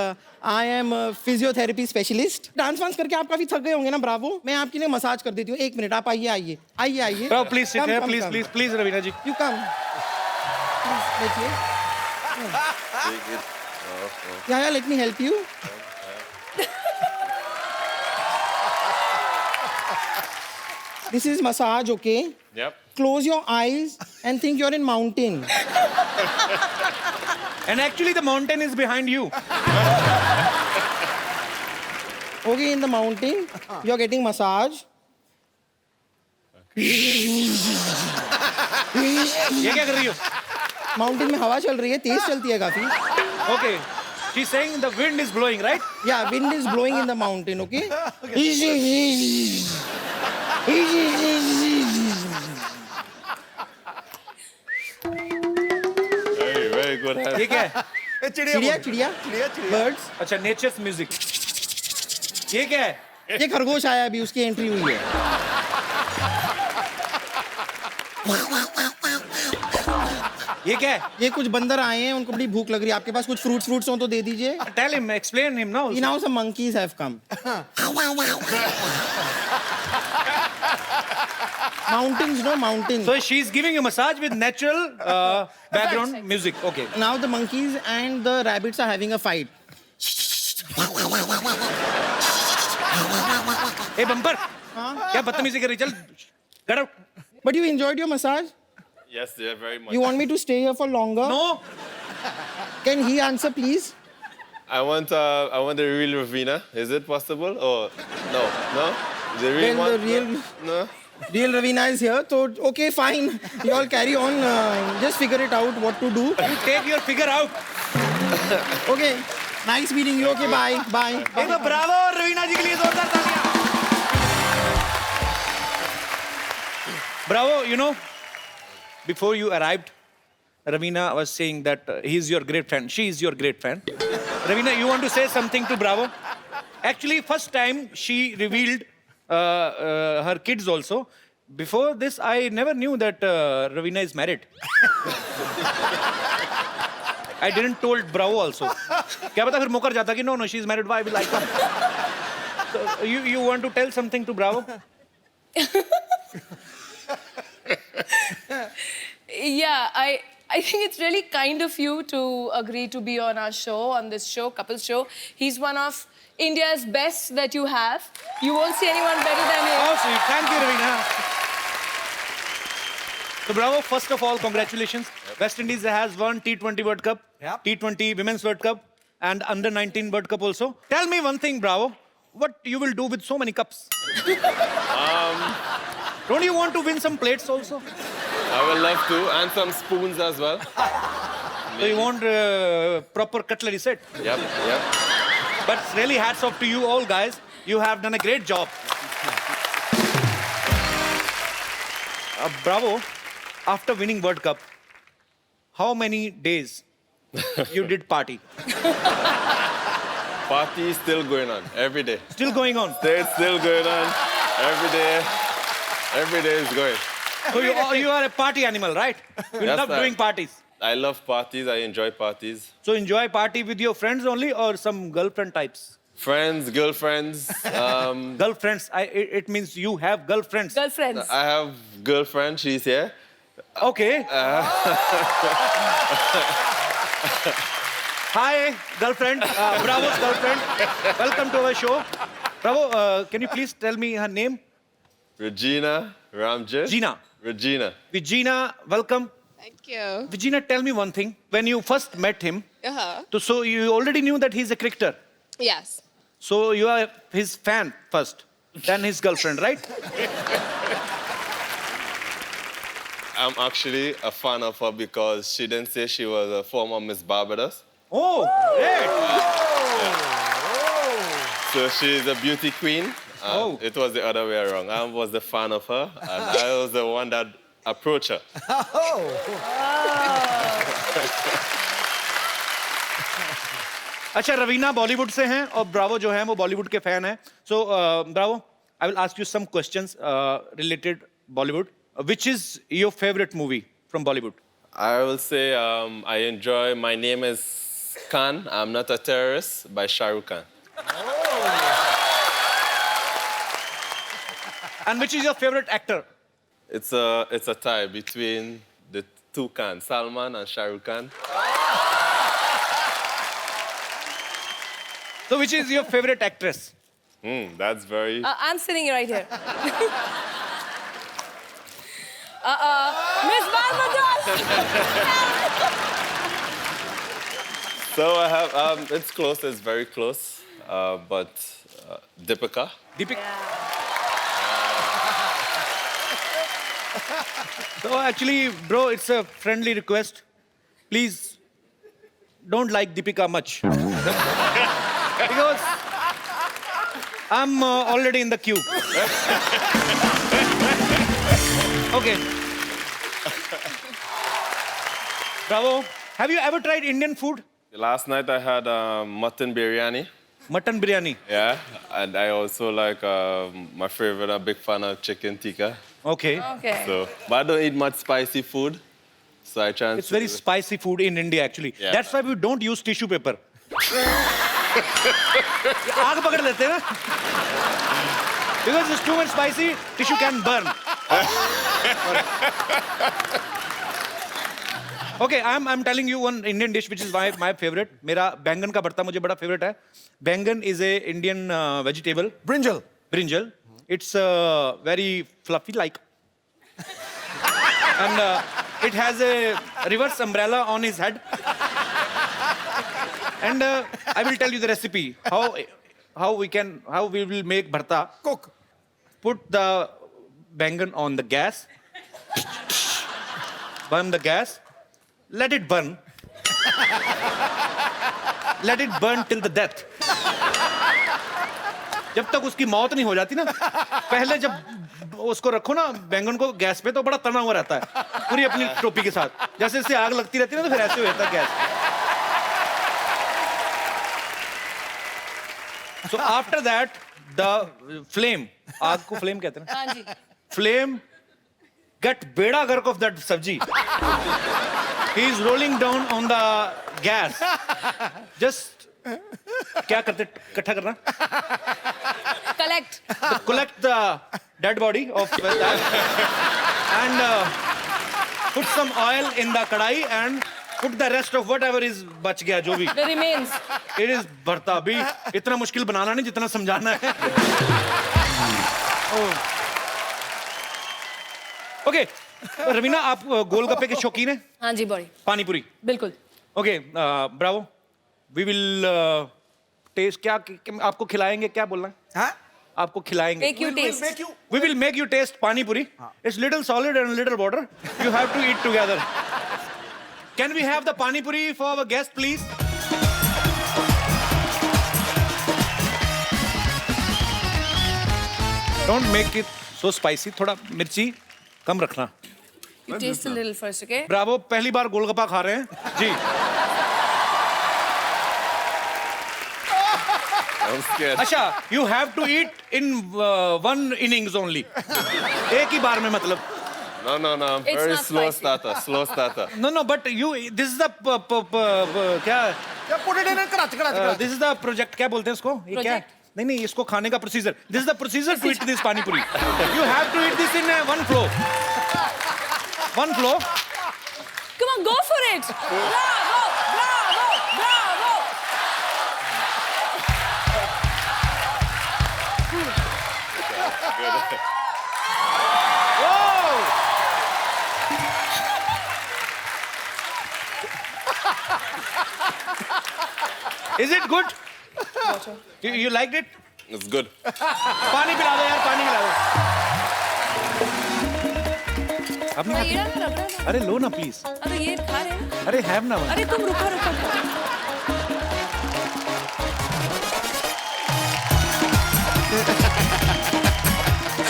I am a physiotherapy specialist. Dance वांस करके आप काफी थक गए होंगे ना ब्रावो? मैं आपके लिए मसाज कर देती हूँ। एक मिनट, आप आइए। Bravo, please sit here. Please, Ravina ji. You come. बैठिए। Yeah, let me help you. This is massage, okay? yep. Close your eyes and think you're in mountain. And actually, the mountain is behind you. Okay, in the mountain, you're getting massage. ये क्या कर रही हो? Mountain में हवा चल रही है, तेज चलती है काफी। Okay. She's saying the wind is blowing, right? Yeah, wind is blowing in the mountain, okay? Very good. ये क्या है? चिड़िया, birds. अच्छा, nature's music. ये क्या है? ये खरगोश आया अभी, उसकी एंट्री हुई है। ये क्या है? ये कुछ बंदर आए हैं, उनको बड़ी भूख लग रही है, आपके पास कुछ फ्रूट्स हो तो दे दीजिए. Tell him, explain him now. Now some monkeys have come. Mountains, no mountains. So she's giving a massage with natural background music. Okay. Now the monkeys and the rabbits are having a fight. Hey bumper. क्या बदतमीजी कर रही? चल. Get out. But you enjoyed your massage? Yes, yeah, very much. You want me to stay here for longer? No. Can he answer, please? I want the real Ravina. Is it possible? Or no? The real Well, one? the real, No. real Ravina is here, so okay, fine. You all carry on. Just figure it out what to do. You take your figure out. Okay. Nice meeting you. Okay, bye. Bye. एक तो Bravo Raveena जी के लिए जोरदार तालियां. Bravo, you know, before you arrived, Ravina was saying that he's your great friend. She is your great friend. Ravina, you want to say something to Bravo? Actually, first time she revealed her kids also. Before this, I never knew that Ravina is married. I didn't told Bravo also. क्या पता फिर मुकर जाता कि no, she's married. Why will I come? So, you want to tell something to Bravo? Yeah, I think it's really kind of you to agree to be on our show, on this show, Couple Show. He's one of India's best that you have. You won't see anyone better than him. Oh, sweet. Thank you, Ravina. So, Bravo, first of all, congratulations. West Indies has won T20 World Cup, T20 Women's World Cup, and Under-19 World Cup also. Tell me one thing, Bravo. What you will do with so many cups? Don't you want to win some plates also? I would love to, and some spoons as well. So you want proper cutlery set? Yep. But really hats off to you all guys. You have done a great job. Bravo, after winning World Cup, how many days you did party? Party is still going on every day. Still going on? It's still going on every day. Every day is going. So you are a party animal, right? You Yes, love sir. doing parties. I love parties. I enjoy parties. So enjoy party with your friends only or some girlfriend types? Friends, girlfriends. Girlfriends, it means you have girlfriends. Girlfriends. I have girlfriend. She's here. Okay. Hi, girlfriend. Bravo's girlfriend. Welcome to our show. Bravo, can you please tell me her name? Regina Ramjit. Gina. Regina, welcome. Thank you. Regina, tell me one thing. When you first met him, Uh-huh. so you already knew that he's a cricketer. Yes. So you are his fan first, then his girlfriend, right? I'm actually a fan of her because she didn't say she was a former Miss Barbados. Oh, great. So she's a beauty queen. Oh. It was the other way around. I was the fan of her, and I was the one that approached her. अच्छा रवीना बॉलीवुड से हैं और Bravo जो हैं वो बॉलीवुड के fan हैं so Bravo I will ask you some questions related Bollywood which is your favourite movie from Bollywood I will say I enjoy My Name is Khan, I'm Not a Terrorist by Shah Rukh Khan. And which is your favourite actor It's a tie between the two Khans, Salman and Shah Rukh Khan. So which is your favorite actress? That's very... I'm sitting right here. Miss Barbados! So I have, it's close, it's very close, but Deepika. Deepika. So actually, bro, it's a friendly request. Please don't like Deepika much. Because I'm already in the queue. Okay. Bravo. Have you ever tried Indian food? Last night I had mutton biryani. Mutton biryani. Yeah, and I also like my favorite. I'm a big fan of chicken tikka. Okay. Okay. So, but I don't eat much spicy food. So I chance. It's very spicy food in India actually. Yeah. That's why we don't use tissue paper. आग पकड़ लेते हैं ना? Because it's too much spicy, tissue can burn. Okay, I'm telling you one Indian dish which is my favorite. मेरा बैंगन का भरता मुझे बड़ा favorite है. बैंगन is a Indian vegetable. Brinjal. Brinjal. It's very fluffy like. And it has a reverse umbrella on his head. And I will tell you the recipe. How we will make bharta. Cook. Put the bangan on the gas. Burn the gas. Let it burn. Let it burn till the death. जब तक उसकी मौत नहीं हो जाती ना, पहले जब उसको रखो ना बैंगन को गैस पे तो बड़ा तना हुआ रहता है पूरी अपनी टोपी के साथ. जैसे इससे आग लगती रहती है ना तो फिर ऐसे हो जाता है gas. So after that the flame, आग को flame कहते हैं ना? हाँ जी. Flame get beda गर्क of that sabji. He is rolling down on the gas. Just क्या करते इकट्ठा करना? Collect the dead body of that and put some oil in the kadai and put the rest of whatever is बच गया जो भी. The remains. It is भरता भी इतना मुश्किल बनाना नहीं जितना समझाना है. Okay, रवीना आप गोलगप्पे के शौकीन हैं? हाँ जी बड़ी. पानी पूरी. बिल्कुल. Okay, bravo. We will taste क्या आपको खिलाएंगे क्या बोलना? हाँ? आपको खिलाएंगे. Make you taste. We will make you taste pani puri. It's little solid and little water. You have to eat together. Can we have the pani puri for our guest, please? Don't make it so spicy. थोड़ा मिर्ची कम रखना. You taste a little first, okay? Bravo. पहली बार गोलगप्पा खा रहे हैं. जी. I'm scared. अच्छा, you have to eat in one innings only. एक ही बार में मतलब. No. I'm It's very not slow spicy. starter. No, but you. This is the क्या? Put it in a karachi. This is the project. क्या बोलते हैं इसको? ये क्या? Project? नहीं इसको खाने का procedure. This is the procedure to eat this pani puri. You have to eat this in one flow. One flow. Come on, go for it. Bravo. Is it good? You liked it? It's good. पानी पिला दो यार, पानी पिला दो. आपने ये ना रगड़ा ना. अरे लो ना प्लीज. अरे ये खा रहे हैं. अरे हैव ना. अरे तुम रुको.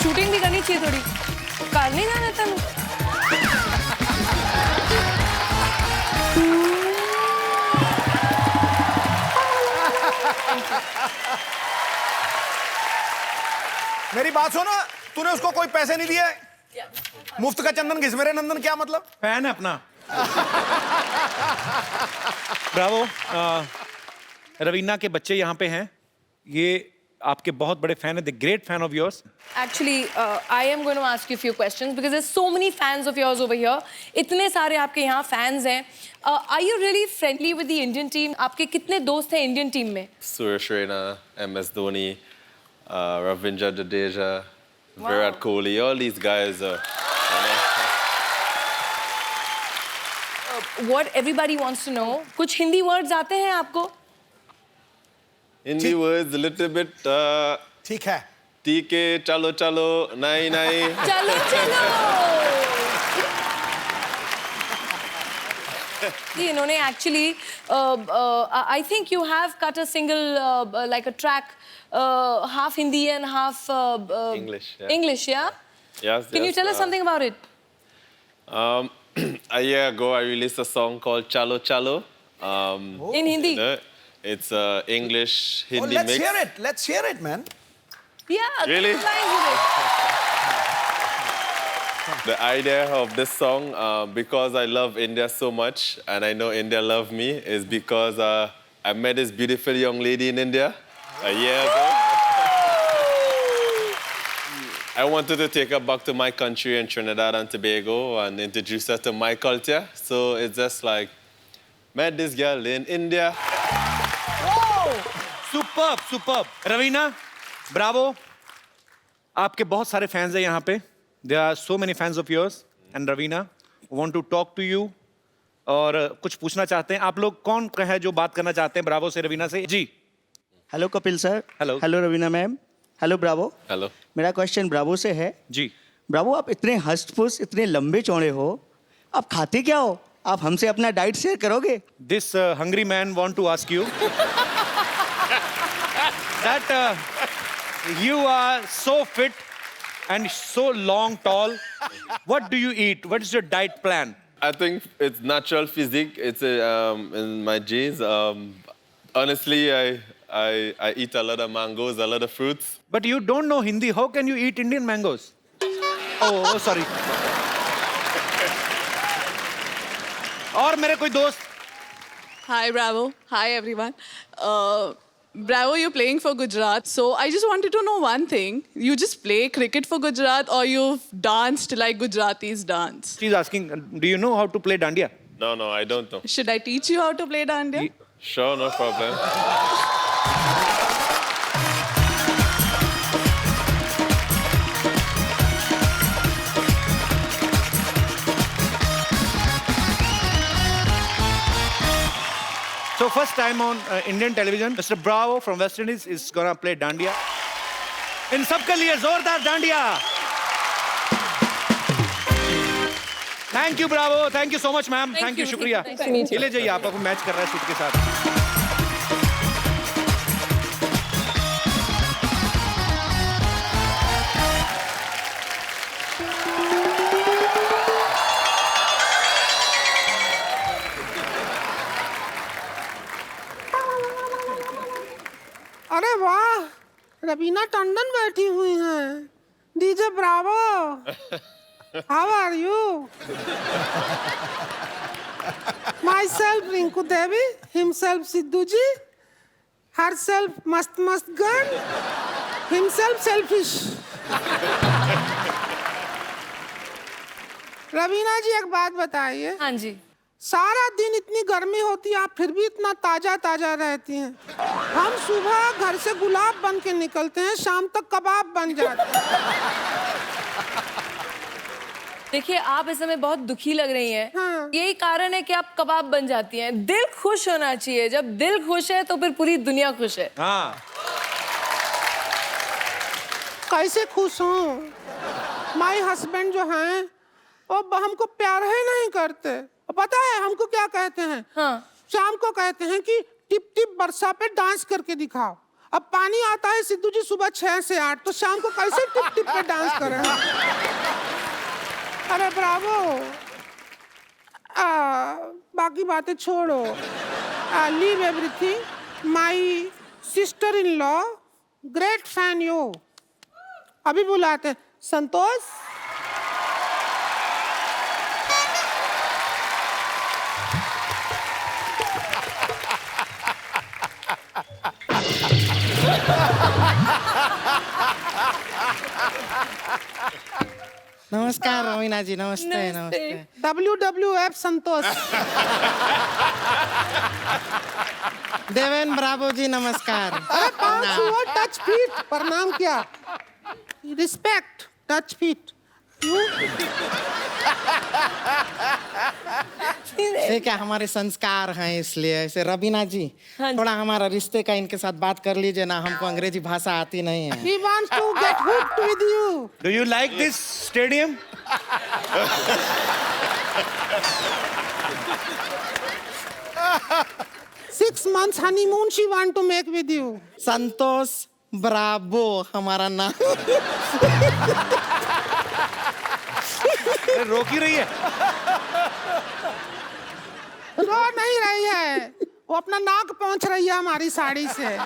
शूटिंग भी करनी चाहिए थोड़ी. करनी ना रहता हूँ. मेरी बात सुनो, तूने उसको कोई पैसे नहीं दिए? मुफ्त का चंदन घिस मेरे नंदन क्या मतलब? फैन है अपना. ब्रावो. रवीना के बच्चे यहाँ पे हैं. ये आपके बहुत बड़े फैन हैं. The great fan of yours. Actually, I am going to ask you a few questions because there's so many fans of yours over here. इतने सारे आपके यहाँ fans हैं. Are you really friendly with the Indian team? आपके कितने दोस्त हैं Indian team में? Suresh Raina, MS Dhoni, Ravindra Jadeja, Virat Kohli, all these guys are. What everybody wants to know. कुछ हिंदी words आते हैं आपको? Hindi words a little bit. ठीक है. ठीक है, चलो, नहीं. चलो. जी, इन्होंने actually, I think you have cut a single, like a track, half Hindi and half English. Yeah. English, yeah? Yes. Can you tell us something about it? A year ago, I released a song called Chalo Chalo. In Hindi? You know, it's English Hindi let's mix. hear it. Let's hear it, man. Yeah. Really? couple lines with it. The idea of this song, because I love India so much, and I know India love me, is because I met this beautiful young lady in India a year ago. I wanted to take her back to my country in Trinidad and Tobago and introduce her to my culture. So it's just like, met this girl in India. Superb superb Raveena bravo आपके बहुत सारे fans हैं यहाँ पे there are so many fans of yours and Raveena want to talk to you और कुछ पूछना चाहते हैं आप लोग कौन है जो बात करना चाहते हैं ब्रावो से रवीना से जी hello Kapil sir hello hello Raveena ma'am hello Bravo Hello. मेरा क्वेश्चन ब्रावो से है जी ब्रावो आप इतने हष्ट-पुष्ट इतने लंबे चौड़े हो आप खाते क्या हो आप हमसे अपना डाइट शेयर करोगे this hungry man want to ask you that you are so fit and so long tall what do you eat what is your diet plan I think it's natural physique. It's in my genes. Honestly, I eat a lot of mangoes, a lot of fruits. but you don't know Hindi how can you eat Indian mangoes oh sorry और मेरे कोई दोस्त Hi, Bravo. Hi, everyone. Bravo, you're playing for Gujarat. So I just wanted to know one thing. You just play cricket for Gujarat or you've danced like Gujaratis dance? she's asking do you know how to play dandiya No, I don't know. Should I teach you how to play dandiya? Sure, no problem. So first time on Indian television, Mr. Bravo from West Indies is gonna play dandiya. इन सबके लिए जोरदार dandiya. Thank you, Bravo. Thank you so much, ma'am. Thank you, शुक्रिया. ये ले जाइए आप match कर रहा है सूट के साथ. अरे वाह रवीना टंडन बैठी हुई हैं DJ bravo how are you myself Rinku Devi himself Sidhu ji herself मस्त मस्त gun himself selfish Raveena ji एक बात बताइए हाँ जी सारा दिन इतनी गर्मी होती है आप फिर भी इतना ताजा ताजा रहती हैं हम सुबह घर से गुलाब बन के निकलते हैं शाम तक कबाब बन जाते हैं देखिए आप इस समय बहुत दुखी लग रही हैं हाँ। यही कारण है कि आप कबाब बन जाती हैं दिल खुश होना चाहिए जब दिल खुश है तो फिर पूरी दुनिया खुश है हाँ कैसे खुश हूँ माई हस्बैंड जो हैं वो हमको प्यार ही नहीं करते पता है हमको क्या कहते हैं हाँ। शाम को कहते हैं कि टिप टिप वर्षा पे डांस करके दिखाओ अब पानी आता है सिद्धू जी सुबह 6 से 8 तो शाम को कैसे टिप टिप पे डांस करें अरे ब्रावो बाकी बातें छोड़ो leave everything my sister in law great fan you अभी बुलाते हैं संतोष नमस्कार रवीना जी नमस्ते नमस्ते WWF संतोष देवेन ब्रावो जी नमस्कार अरे पाँच हुआ टच फीट प्रणाम क्या रिस्पेक्ट टच फीट ये क्या हमारे संस्कार हैं इसलिए ऐसे रवीना जी थोड़ा हमारा रिश्ते का इनके साथ बात कर लीजिए ना हमको अंग्रेजी भाषा आती नहीं है He wants to get hooked with you. Do you like this stadium? Six months honeymoon she want to make with you. Santosh Bravo हमारा नाम रोक ही रही है रो नहीं रही है वो अपना नाक पहुंच रही है हमारी साड़ी से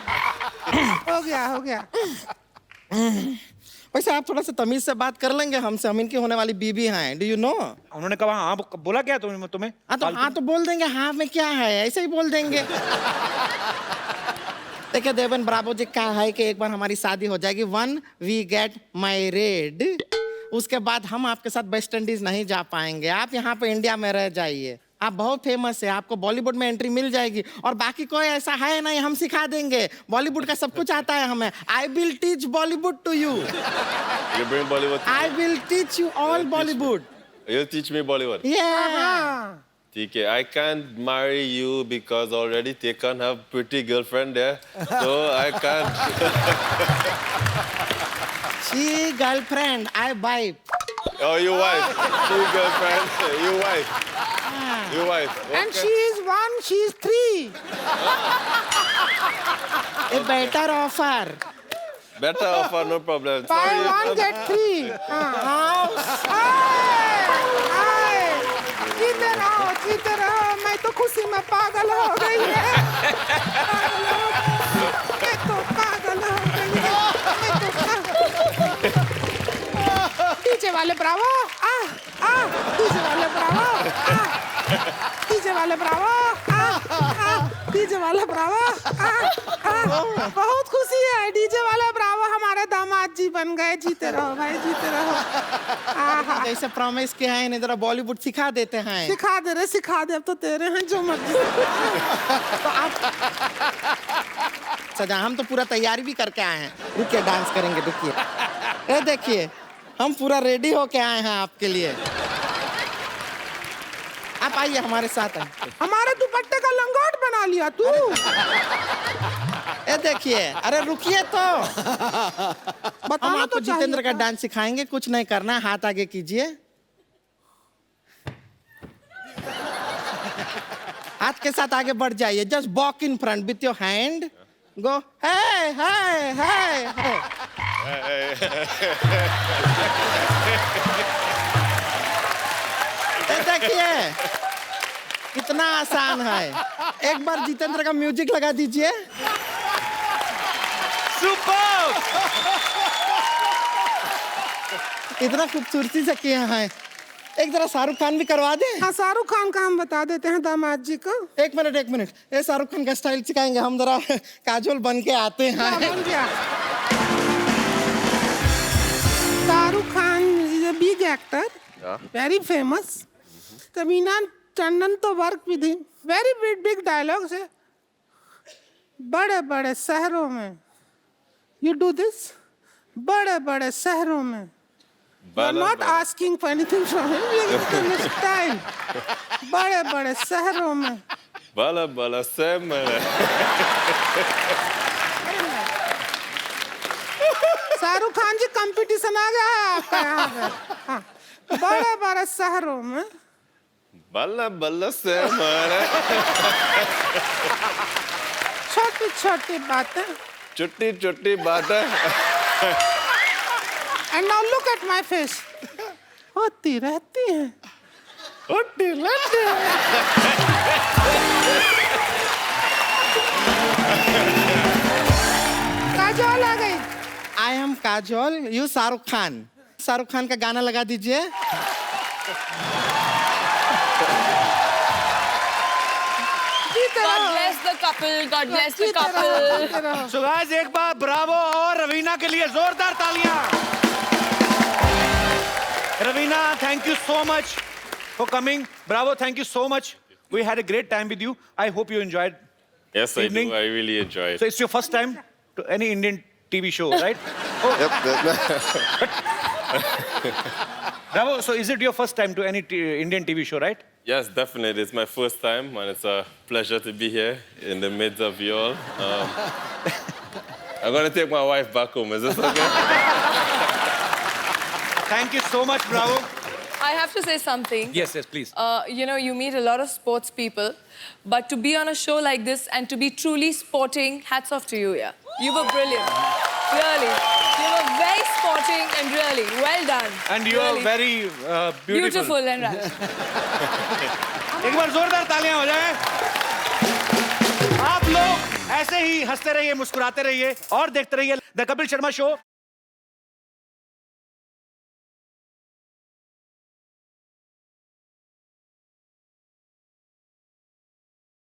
हो गया वैसे आप थोड़ा सा तमीज से बात कर लेंगे हमसे, हम इनकी होने वाली बीबी हैं, डू यू नो? उन्होंने कहा हाँ, बोला क्या तुम्हें? हाँ तो बोल देंगे, हाँ में क्या है, ऐसे ही बोल देंगे। देखिए देवन ब्रावो जी, क्या है कि एक बार हमारी शादी हो जाएगी, वन वी गेट मैरिड, उसके बाद हम आपके साथ वेस्ट इंडीज नहीं जा पाएंगे, आप यहाँ पे इंडिया में रह जाइए, आप बहुत फेमस है, आपको बॉलीवुड में एंट्री मिल जाएगी, और बाकी कोई ऐसा है नहीं, हम सिखा देंगे, बॉलीवुड का सब कुछ आता है हमें। I will teach Bollywood to you. You bring Bollywood. I will teach you all Bollywood. You'll teach me Bollywood. Yeah. ठीक है, I can't marry you because already Tekan have pretty girlfriend there, so I can't. She girlfriend, I wife. Oh, you wife. Two girlfriend. You wife. You wife. And she is 1, she is 3. A better offer. Better offer, no problem. Buy Sorry, 1 get 3. जीते रहो, मैं तो खुशी में पागल हो गई है। मैं तो पागल हो गई है। डीजे वाले ब्रावो, डीजे वाले ब्रावो, डीजे वाले ब्रावो, डीजे वाले ब्रावो, बहुत खुशी है, डीजे वाले ब्रावो हमारे दामाद जी बन गए, जीते रहो भाई, जीते रहो। जैसे प्रॉमिस किया है, इन्हें जरा बॉलीवुड सिखा देते हैं। सिखा दे, अब तो तेरे हैं जो मर्जी। तो आप सजा, हम तो पूरा तैयारी भी करके आए हैं, रुकिए डांस करेंगे, रुकिए। ये देखिए, हम पूरा रेडी होके आए हैं आपके लिए, आप आइए हमारे साथ। हमारे दुपट्टे का लंगोट बना लिया तू। ये देखिए, अरे रुकिए तो, हम आपको जितेंद्र का डांस सिखाएंगे, कुछ नहीं करना है, हाथ आगे कीजिए, हाथ के साथ आगे बढ़ जाइए, just walk in front with your hand, go hey hey hey hey. देखिए कितना आसान है, एक बार जितेंद्र का म्यूजिक लगा दीजिए। सुपर! इतना खूबसूरती से किया है, एक जरा शाहरुख खान भी करवा दे। हाँ, शाहरुख खान का हम बता देते हैं दामाद जी को। एक मिनट, ये शाहरुख खान का स्टाइल सिखाएंगे, हम जरा काजोल बन के आते हैं। Shahrukh Khan is a big actor, very famous. कमीना टंडन तो work with him, very big dialogues है, बड़े बड़े शहरों में यू डू दिस, बड़े बड़े शहरों में। Not asking for anything from him, style, बड़े बड़े शहरों में। Bala bala semana. Shahrukh Khan ji, competition आ गया है आपका यहाँ पे। हाँ, बड़े बड़े शहरों में। Bala bala semana. छोटी छोटी बातें। छोटी छोटी बातें। And now look at my face. होती रहती हैं। होती रहती हैं। काजोल आ गई। I am Kajol, you Shahrukh Khan. Shahrukh Khan का गाना लगा दीजिए। God bless the couple. God bless the couple. So guys, एक बार ब्रावो और रवीना के लिए जोरदार तालियां। Raveena, thank you so much for coming. Bravo, thank you so much. We had a great time with you. I hope you enjoyed. Yes, evening. I do. I really enjoy it. So it's your first time to any Indian TV show, right? Oh. Yep. Bravo. So is it your first time to any Indian TV show, right? Yes, definitely. It's my first time, and it's a pleasure to be here in the midst of you all. I'm going to take my wife back home. Is this okay? Thank you so much, Bravo. I have to say something. Yes, please. You know, you meet a lot of sports people, but to be on a show like this and to be truly sporting, hats off to you, yeah. You were brilliant. Really. You were very sporting and really well done. And you really. are very beautiful. Beautiful and right. एक बार जोरदार तालियां हो जाए। आप लोग ऐसे ही हंसते रहिए, मुस्कुराते रहिए और देखते रहिए द कपिल शर्मा शो।